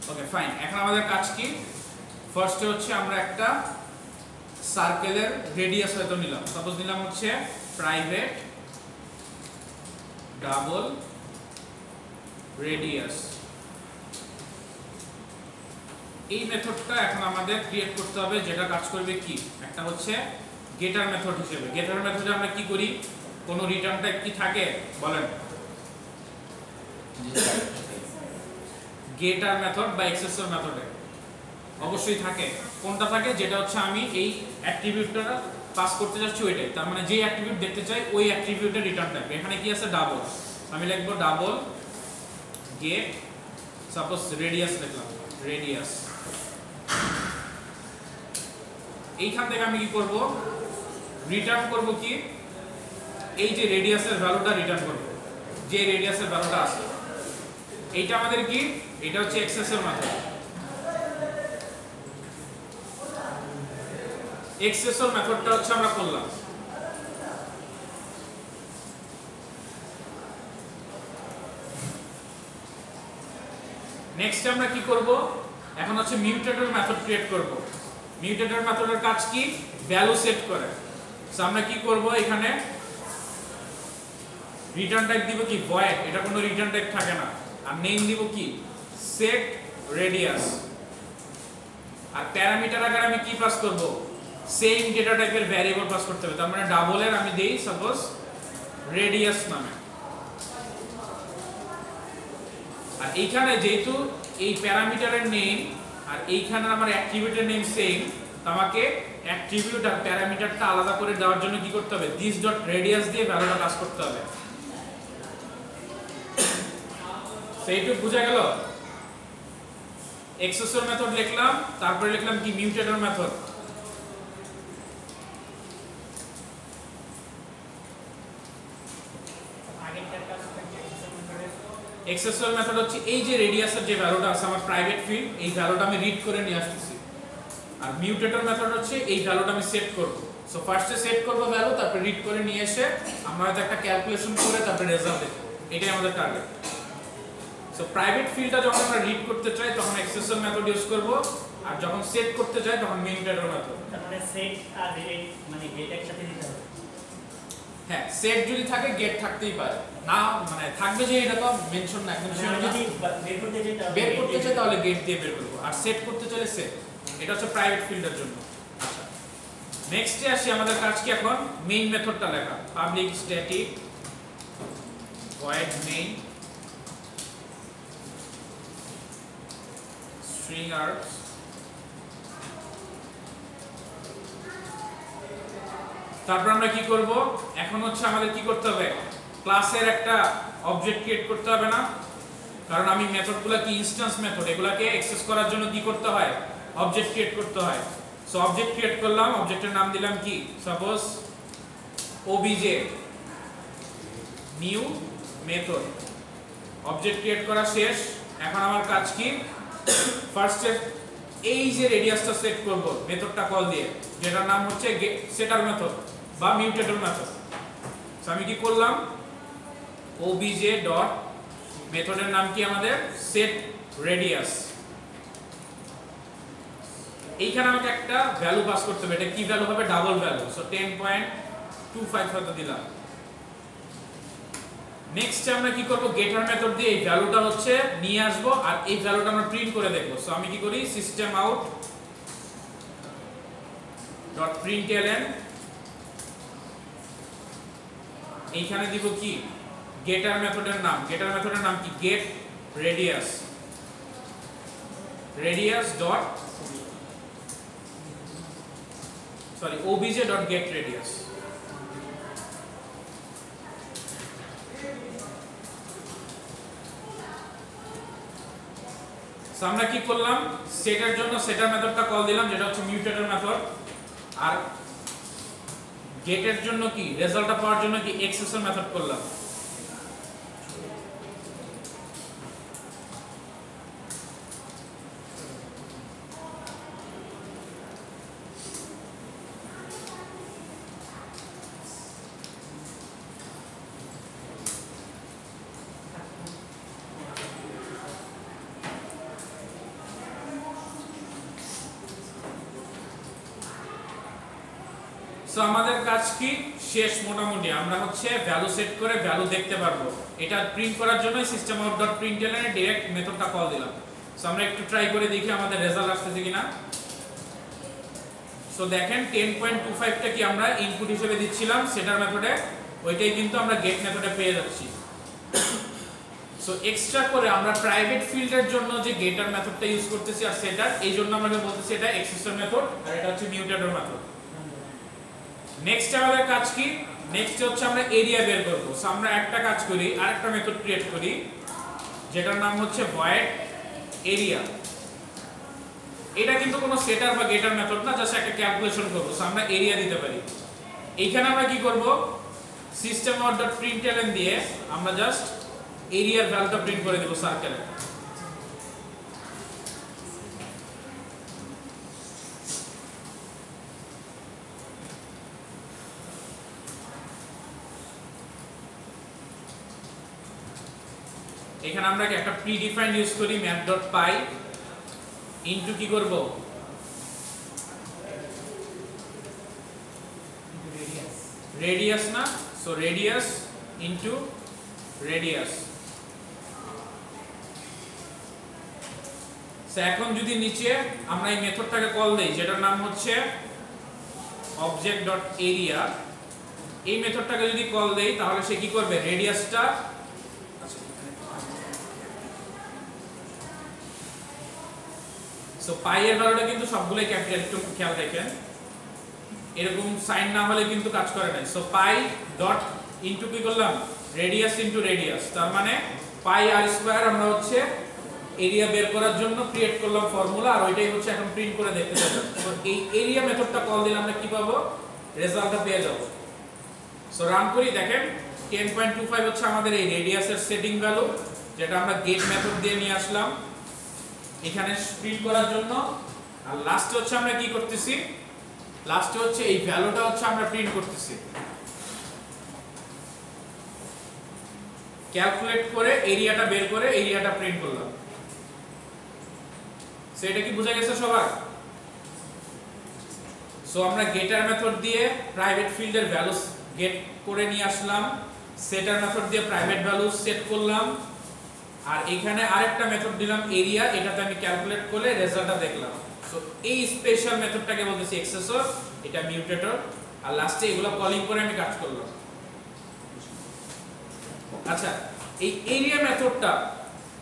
Okay fine. এখন আমাদের কাজ কি? ফার্স্টে হচ্ছে আমরা একটা সার্কেলের রেডিয়াস হয়তো নিলাম, সাপোজ নিলাম হচ্ছে প্রাইভেট ডাবল রেডিয়াস। এই মেথডটা এখন আমাদের ক্রিয়েট করতে হবে, যেটা কাজ করবে কি? একটা হচ্ছে গেটার মেথড হিসেবে। গেটার মেথডে আমরা কি করি? কোনো রিটার্ন টাইপ কি থাকে বলেন? গেটার মেথড বা এক্সেসর মেথডে অবশ্যই থাকে। কোনটা থাকে? যেটা হচ্ছে আমি এই অ্যাট্রিবিউটটা পাস করতে যাচ্ছি ওইটাই, তার মানে যে অ্যাট্রিবিউট দেখতে চাই ওই অ্যাট্রিবিউটের রিটার্ন টাইপ। এখানে কি আছে? ডাবল। আমি লিখবো ডাবল get সাপোজ রেডিয়াস লিখলাম রেডিয়াস। এইখান থেকে আমি কি করব রিটার্ন করব কি এই যে রেডিয়াসের ভ্যালুটা রিটার্ন করব, যে রেডিয়াসের ভ্যালুটা আছে এইটা আমাদের কি এটা হচ্ছে এক্সেসর মেথড। এক্সেসর মেথডটা হচ্ছে আমরা করলাম। নেক্সট আমরা কি করব এখন হচ্ছে মিউটেটর মেথড ক্রিয়েট করব। মিউটেটর মেথডের কাজ কি ভ্যালু সেট করে। সো আমরা কি করব এখানে রিটার্ন টাইপ দিব কি ভয়েড, এটা কোনো রিটার্ন টাইপ থাকে না। আর নেম দিব কি সেট রেডিয়াস। আর প্যারামিটার আকারে আমি কি পাস করব সেম ডেটা টাইপের ভ্যারিয়েবল পাস করতে হবে। তার মানে ডাবলের আমি দেই সাপোজ রেডিয়াস নামে। আর এইখানে যেহেতু এই প্যারামিটারের নেম আর এইখানে আমার অ্যাট্রিবিউটের নেম সেম, আমাকে অ্যাট্রিবিউট আর প্যারামিটারটা আলাদা করে দেওয়ার জন্য কি করতে হবে দিস ডট রেডিয়াস দিয়ে ভ্যালুটা পাস করতে হবে। সেইটুকু বুঝা গেল। এক্সেসর মেথড লিখলাম, তারপরে লিখলাম কি মিউটেটর মেথড। এক্সেসর মেথড হচ্ছে এই যে রেডিয়াসের যে ভ্যালুটা আছে আমার প্রাইভেট ফিল্ড, এই ভ্যালুটা আমি রিড করে নিয়ে আসতেছি। আর মিউটেটর মেথড হচ্ছে এই ভ্যালুটা আমি সেট করব। সো ফার্স্টে সেট করব ভ্যালু, তারপর রিড করে নিয়ে এসে আমরা হয়তো একটা ক্যালকুলেশন করে তারপর রেজাল্ট দেখব। এটাই আমাদের টার্গেট। সো প্রাইভেট ফিল্ডটা যখন আমরা রিড করতে চাই তখন এক্সেসর মেথড ইউজ করব, আর যখন সেট করতে চাই তখন মিউটেটর মেথড।
তাহলে সেট আর রিড মানে গেট একসাথে দিতে হবে।
হ্যাঁ, সেট যদি থাকে গেট থাকতেই পারে না, মানে থাকবে যে এটা তো মেনশন না একদম শিওর না।
যদি বের করতে চাই
বের করতে চাই তাহলে গেট দিয়ে বের করব, আর সেট করতে চাইলে সেট। এটা হচ্ছে প্রাইভেট ফিল্ডের জন্য। আচ্ছা, নেক্সটে আসি আমাদের কাজ কি এখন মেইন মেথডটা লেখা। Public static void main string args. তারপর আমরা কি করব এখন হচ্ছে আমাদের কি করতে হবে ক্লাসের একটা অবজেক্ট ক্রিয়েট করতে হবে না, কারণ আমি মেথডগুলো কি ইনস্ট্যান্স মেথড, এগুলাকে অ্যাক্সেস করার জন্য কি করতে হয় অবজেক্ট ক্রিয়েট করতে হয়। সো অবজেক্ট ক্রিয়েট করলাম, অবজেক্টের নাম দিলাম কি suppose OBJ new method. Object create করা শেষ। এখন আমার কাজ কি ফার্স্টে এই যে রেডিয়াসটা সেট করব মেথডটা কল দিয়ে, যেটার নাম হচ্ছে সেটার মেথড বা মিউটেটর মেথড। সো আমি কি করলাম obj ডট মেথডের নাম কি আমাদের সেট রেডিয়াস। এইখানে আমাকে একটা ভ্যালু পাস করতে হবে। এটা কি ভ্যালু হবে ডাবল ভ্যালু। সো 10.25 হয়তো দিলাম। নেক্সট আমরা কি করব গেটার মেথড দিয়ে এই ভ্যালুটা হচ্ছে নিয়ে আসব, আর এই ভ্যালুটা আমরা প্রিন্ট করে দেখব। সো আমি কি করি সিস্টেম আউট ডট প্রিন্টলন, এইখানে দিব কি গেটার মেথডের নাম। গেটার মেথডের নাম কি get radius. Radius dot sorry obj dot get radius. So আমরা কি করলাম সেটার জন্য সেটার মেথডটা কল দিলাম, যেটা হচ্ছে মিউটেটর মেথড। আর গেটের জন্য কি রেজাল্টটা পাওয়ার জন্য কি এক্সেসর মেথড করলাম। সো আমাদের কাজ কি শেষ মোটামুটি। আমরা হচ্ছে ভ্যালু সেট করে ভ্যালু দেখতে পারবো। এটা প্রিন্ট করার জন্য সিস্টেম আউট ডট প্রিন্টলন এর ডাইরেক্ট মেথডটা কল দিলাম। সো আমরা একটু ট্রাই করে দেখি আমাদের রেজাল্ট আসছে কিনা। সো দেখেন 10.25 টা কি আমরা ইনপুট হিসেবে দিচ্ছিলাম সেটার মেথডে, ওইটাই কিন্তু আমরা গেট মেথডে পেয়ে যাচ্ছি। সো এক্সট্রা করে আমরা প্রাইভেট ফিল্ডের জন্য যে গেটার মেথডটা ইউজ করতেছি আর সেটার এই জন্য আমরা বলতেছি এটা এক্সেসর মেথড, আর এটা হচ্ছে মিউটেটর মেথড। নেক্সট আমাদের কাজ কি নেক্সট হচ্ছে আমরা এরিয়া বের করব। সো আমরা একটা কাজ করি আরেকটা মেথড ক্রিয়েট করি যেটার নাম হচ্ছে ভয়েড এরিয়া। এটা কিন্তু কোনো সেটার বা গেটার মেথড না, জাস্ট একটা ক্যালকুলেশন করব। সো আমরা এরিয়া দিতে পারি। এইখানে আমরা কি করব, সিস্টেম আউট ডট প্রিন্টএলএন দিয়ে আমরা জাস্ট এরিয়ার ভ্যালুটা প্রিন্ট করে দেব সার্কেলে। এখানে আমরা একটা প্রিডিফাইন্ড ইউজ করি math.py ইনটু কি করব, রেডিয়াস না, so radius into radius. So এখন যদি নিচে আমরা এই মেথডটাকে কল দেই যেটার নাম হচ্ছে object.area, এই মেথডটাকে যদি কল দেই তাহলে সে কি করবে, রেডিয়াসটা সো পাই এর ভ্যালুটা কিন্তু সবগুলোই ক্যাপিটাল, একটু খেয়াল রাখেন, এরকম সাইন না হলে কিন্তু কাজ করে না। সো পাই ডট ইনটু কি করলাম, রেডিয়াস ইনটু রেডিয়াস, তার মানে পাই আর স্কয়ার আমরা হচ্ছে এরিয়া বের করার জন্য ক্রিয়েট করলাম ফর্মুলা, আর ওইটাই হচ্ছে এখন প্রিন্ট করে দেখতে যাবেন। সো এই এরিয়া মেথডটা কল দিলে আমরা কি পাবো, রেজাল্টটা পেয়ে যাব। সো রান করি, দেখেন 10.25 হচ্ছে আমাদের এই রেডিয়াসের সেটিং ভ্যালু, যেটা আমরা গেট মেথড দিয়ে নিয়ে আসলাম এখানে প্রিন্ট করার জন্য। আর লাস্টে হচ্ছে আমরা কি করতেছি, লাস্টে হচ্ছে এই ভ্যালুটা হচ্ছে আমরা প্রিন্ট করতেছি, ক্যালকুলেট করে এরিয়াটা বের করে এরিয়াটা প্রিন্ট করলাম। সো এটা কি বোঝা গেছে সবার? সো আমরা গেটার মেথড দিয়ে প্রাইভেট ফিল্ডের ভ্যালু গেট করে নিয়ে আসলাম, সেটার মেথড দিয়ে প্রাইভেট ভ্যালু সেট করলাম, আর এখানে আরেকটা মেথড দিলাম এরিয়া, এটাতে আমি ক্যালকুলেট করে রেজাল্টটা দেখলাম। সো এই স্পেশাল মেথডটাকে বলতেছি এক্সেসর, এটা মিউটেটর, আর লাস্টে এগুলো কলিং করে আমি কাজ করলাম। আচ্ছা, এই এরিয়া মেথডটা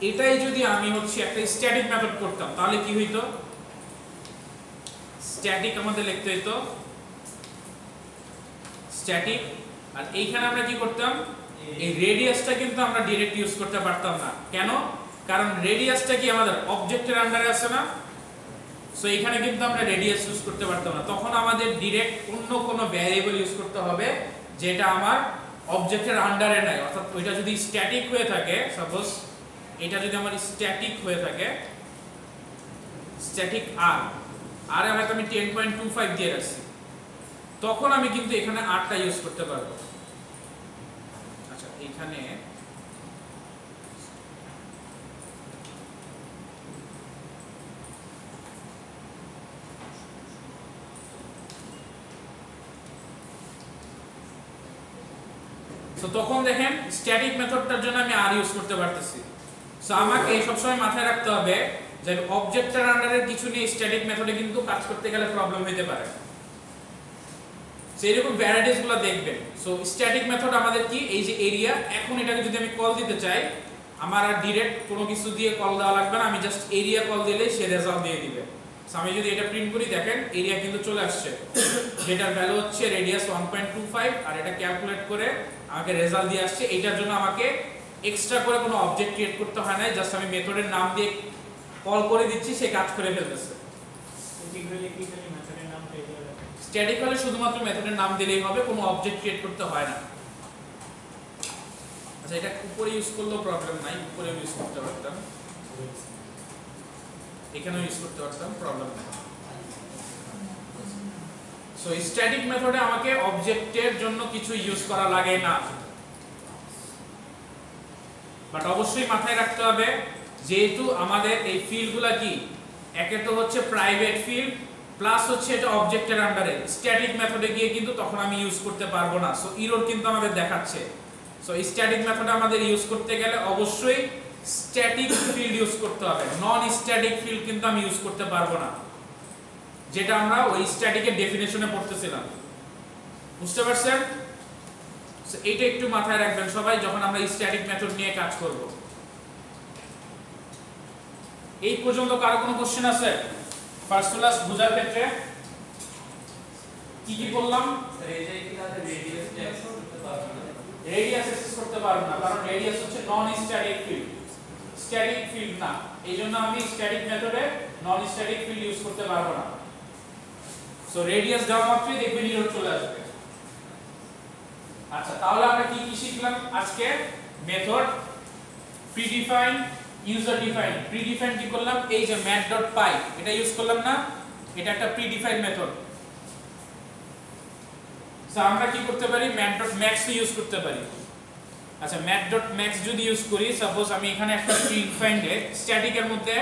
এটাই যদি আমি হচ্ছে একটা স্ট্যাটিক মেথড করতাম তাহলে কি হইতো, স্ট্যাটিক আমাদের লিখতে হইতো স্ট্যাটিক, আর এইখানে আমরা কি করতাম, এই রেডিয়াসটা কিন্তু আমরা ডাইরেক্ট ইউজ করতে পারতাম না। কেন? কারণ রেডিয়াসটা কি আমাদের অবজেক্টের আন্ডারে আছে না, সো এখানে কিন্তু আমরা রেডিয়াস ইউজ করতে পারতাম না। তখন আমাদের ডাইরেক্ট অন্য কোনো ভ্যারিয়েবল ইউজ করতে হবে যেটা আমার অবজেক্টের আন্ডারে নাই। অর্থাৎ ওইটা যদি স্ট্যাটিক হয়ে থাকে, সাপোজ এটা যদি আমার স্ট্যাটিক হয়ে থাকে, স্ট্যাটিক আর আর হয়তো আমি 10.25 দিয়ে রাখছি, তখন আমি কিন্তু এখানে আরটা ইউজ করতে পারবো। আচ্ছা, এখানে সো তখন দেখেন স্ট্যাটিক মেথডটার জন্য আমি আর ইউজ করতে পারতেছি। সো আমাকে সবসময় মাথায় রাখতে হবে যে অবজেক্টের আন্ডারে কিছু নিয়ে স্ট্যাটিক মেথডে কিন্তু কাজ করতে গেলে প্রবলেম হতে পারে। সেই রকম ভ্যারাইটিস গুলো দেখবেন। সো স্ট্যাটিক মেথড আমাদের কি, এই যে এরিয়া, এখন এটাকে যদি আমি কল দিতে চাই আমার আর ডাইরেক্ট কোনো কিছু দিয়ে কল দেওয়া লাগবে না, আমি জাস্ট এরিয়া কল দিলেই সে রেজাল্ট দিয়ে দিবে। সো আমি যদি এটা প্রিন্ট করি, দেখেন এরিয়া কিন্তু চলে আসছে, যেটার ভ্যালু হচ্ছে রেডিয়াস 1.25, আর এটা ক্যালকুলেট করে আমাকে রেজাল্ট দিয়ে আসছে। এইটার জন্য আমাকে এক্সট্রা করে কোনো অবজেক্ট ক্রিয়েট করতে হয় না, জাস্ট আমি মেথডের নাম দিয়ে কল করে দিচ্ছি, সে কাজ করে ফেলতেছে। স্ট্যাটিক হলে শুধুমাত্র মেথডের নাম দিলেই হবে, কোনো অবজেক্ট ক্রিয়েট করতে হয় না। আচ্ছা, এটা উপরে ইউজ করলেও প্রবলেম নাই, উপরে ইউজ করতে পারতাম, এখানেও ইউজ করতে পারতাম, প্রবলেম নাই। সো স্ট্যাটিক মেথডে আমাকে অবজেক্টের জন্য কিছু ইউজ করা লাগে না, বাট অবশ্যই মাথায় রাখতে হবে যেহেতু আমাদের এই ফিল্ডগুলো কি, একে তো হচ্ছে প্রাইভেট ফিল্ড, প্লাস হচ্ছে এটা অবজেক্টের আন্ডারে, স্ট্যাটিক মেথডে গিয়ে কিন্তু তখন আমি ইউজ করতে পারবো না। সো এরর কিন্তু আমাদের দেখাচ্ছে। সো স্ট্যাটিক মেথডে আমাদের ইউজ করতে গেলে অবশ্যই স্ট্যাটিক ফিল্ড ইউজ করতে হবে, নন স্ট্যাটিক ফিল্ড কিন্তু আমি ইউজ করতে পারবো না, যেটা আমরা ওই স্ট্যাটিকের ডেফিনেশনে পড়তেছিলাম। বুঝতে পারছেন? সো এইটা একটু মাথায় রাখবেন সবাই যখন আমরা স্ট্যাটিক মেথড নিয়ে কাজ করব। এই পর্যন্ত কারো কোনো কোশ্চেন আছে ফার্স্ট ক্লাস বোঝার ক্ষেত্রে? কি কি বললাম? রেডিয়াস অ্যাক্সেস করতে পারবো না, কারণ রেডিয়াস হচ্ছে non static field. Static field না, এইজন্য আমি স্ট্যাটিক মেথডে নন স্ট্যাটিক ফিল্ড ইউজ করতে পারবো না। সো রেডিয়াস দেওয়া মাত্রই দেখবেন ইরর চলে আসবে। আচ্ছা, তাহলে আমরা কি কি শিখলাম আজকে? Method, predefine, user define. Predefine কি করলাম? এই যে mat.py এটা ইউজ করলাম না, এটা একটা প্রিডিফাইন মেথড। সো আমরা কি করতে পারি? mat.max ইউজ করতে পারি। আচ্ছা, mat.max যদি ইউজ করি, সাপোজ আমি এখানে একটা প্রিডিফাইন্ড এ স্ট্যাটিকের মধ্যে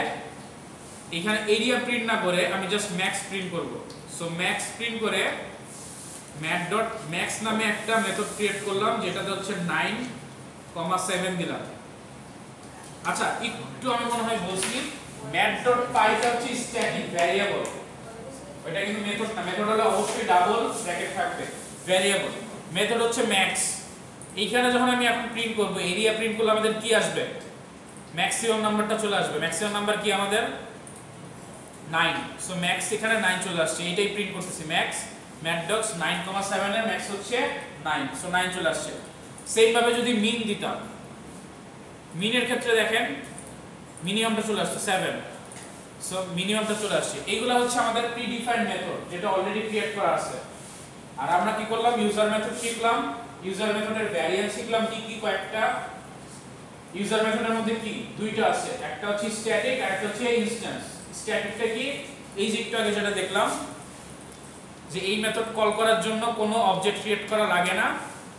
এখানে এরিয়া প্রিন্ট না করে আমি জাস্ট ম্যাক্স প্রিন্ট করব। সো ম্যাক্স প্রিন্ট করে mat.max নামে একটা মেথড ক্রিয়েট করলাম, যেটাতে হচ্ছে 9,7 দিলাম। আচ্ছা, একটু আমি মনে হয় বলছি mat.py টা হচ্ছে স্ট্যাটিক ভ্যারিয়েবল, এটা কিন্তু মেথড না। মেথড হলো অবশ্যই ডাবল ব্র্যাকেট থাকবে, ভ্যারিয়েবল। মেথড হচ্ছে ম্যাক্স। এইখানে যখন আমি এখন প্রিন্ট করব, এরিয়া প্রিন্ট করলে আমাদের কি আসবে? ম্যাক্সিমাম নাম্বারটা চলে আসবে। ম্যাক্সিমাম নাম্বার কি আমাদের? 9। সো ম্যাক্স এখানে 9 চলে আসছে, এটাই প্রিন্ট করতেছি ম্যাক্স। mat.docs 9,7 এর ম্যাক্স হচ্ছে 9, সো 9 চলে আসছে। সেম ভাবে যদি মিন দিতাম, মিনের ক্ষেত্রে দেখেন মিনিমামটা চলে আসছে 7, সো মিনিমামটা চলে আসছে। এইগুলা হচ্ছে আমাদের প্রিডিফাইন্ড মেথড, যেটা অলরেডি ক্রিয়েট করা আছে। আর আমরা কি করলাম? ইউজার মেথড শিখলাম, ইউজার মেথডের ভ্যারিয়েন্ট শিখলাম কি কি কয়েকটা। ইউজার মেথডের মধ্যে কি দুইটা আছে, একটা হচ্ছে স্ট্যাটিক আর একটা হচ্ছে ইনস্ট্যান্স। স্ট্যাটিকটা কি? এই যে একটু আগে যেটা দেখলাম যে এই মেথড কল করার জন্য কোনো অবজেক্ট ক্রিয়েট করা লাগে না,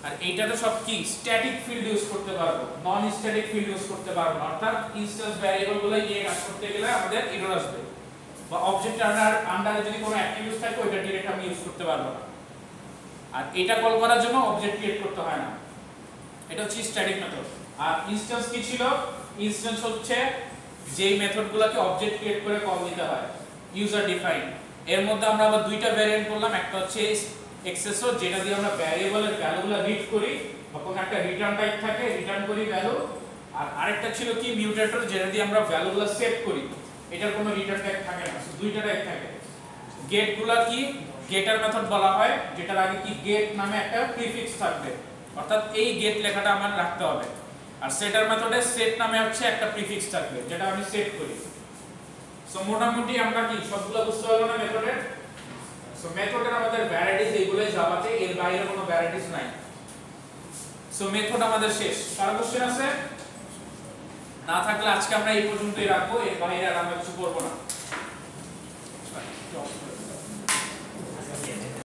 আর এইটাতে সব কি স্ট্যাটিক ফিল্ড ইউজ করতে পারবো, নন স্ট্যাটিক ফিল্ড ইউজ করতে পারবো না। অর্থাৎ ইনস্ট্যান্স ভ্যারিয়েবলগুলো নিয়ে কাজ করতে গেলে আমাদের এরর আসবে, বা অবজেক্ট আন্ডারে যদি কোনো অ্যাট্রিবিউট থাকে ওইটা ডিরেক্ট আমি ইউজ করতে পারবো না। আর এটা কল করার জন্য অবজেক্ট ক্রিয়েট করতে হয় না, এটা হচ্ছে স্ট্যাটিক মেথড। আর ইনস্ট্যান্স কি ছিল? ইনস্ট্যান্স হচ্ছে যেই মেথডগুলোকে অবজেক্ট ক্রিয়েট করে কল দিতে হয়, ইউজার ডিফাইন। এর মধ্যে আমরা আবার দুইটা ভ্যারিয়েন্ট করলাম, একটা হচ্ছে এক্সেসর, যেটা দিয়ে আমরা ভ্যারিয়েবলের ভ্যালুগুলো রিড করি, তখন একটা রিটার্ন টাইপ থাকে, রিটার্ন করি ভ্যালু। আর আরেকটা ছিল কি মিউটেটর, যেটা দিয়ে আমরা ভ্যালুগুলো সেভ করি, এটার কোনো রিটার্ন টাইপ থাকে না, দুইটা টাইপ থাকে। গেটগুলো কি? গেটার মেথড বলা হয়, যেটার আগে কি গেট নামে একটা প্রিফিক্স থাকবে, অর্থাৎ এই গেট লেখাটা আমার রাখতে হবে। আর সেটার মেথডে সেট নামে হচ্ছে একটা প্রিফিক্স থাকবে, যেটা আমি সেট করি। সো মোটামুটি আমরা কি সবগুলো বুঝতে পারবো না মেথডের? সো মেথডের আমাদের ভ্যারাইটিস এইগুলোই জাভাতে, এর বাইরে কোনো ভ্যারাইটিস নাই। সো মেথড আমাদের শেষ। কার কোশ্চেন আছে? না থাকলে আজকে আমরা এই পর্যন্তই রাখবো, এর বাইরে আর আমরা কিছু করব না।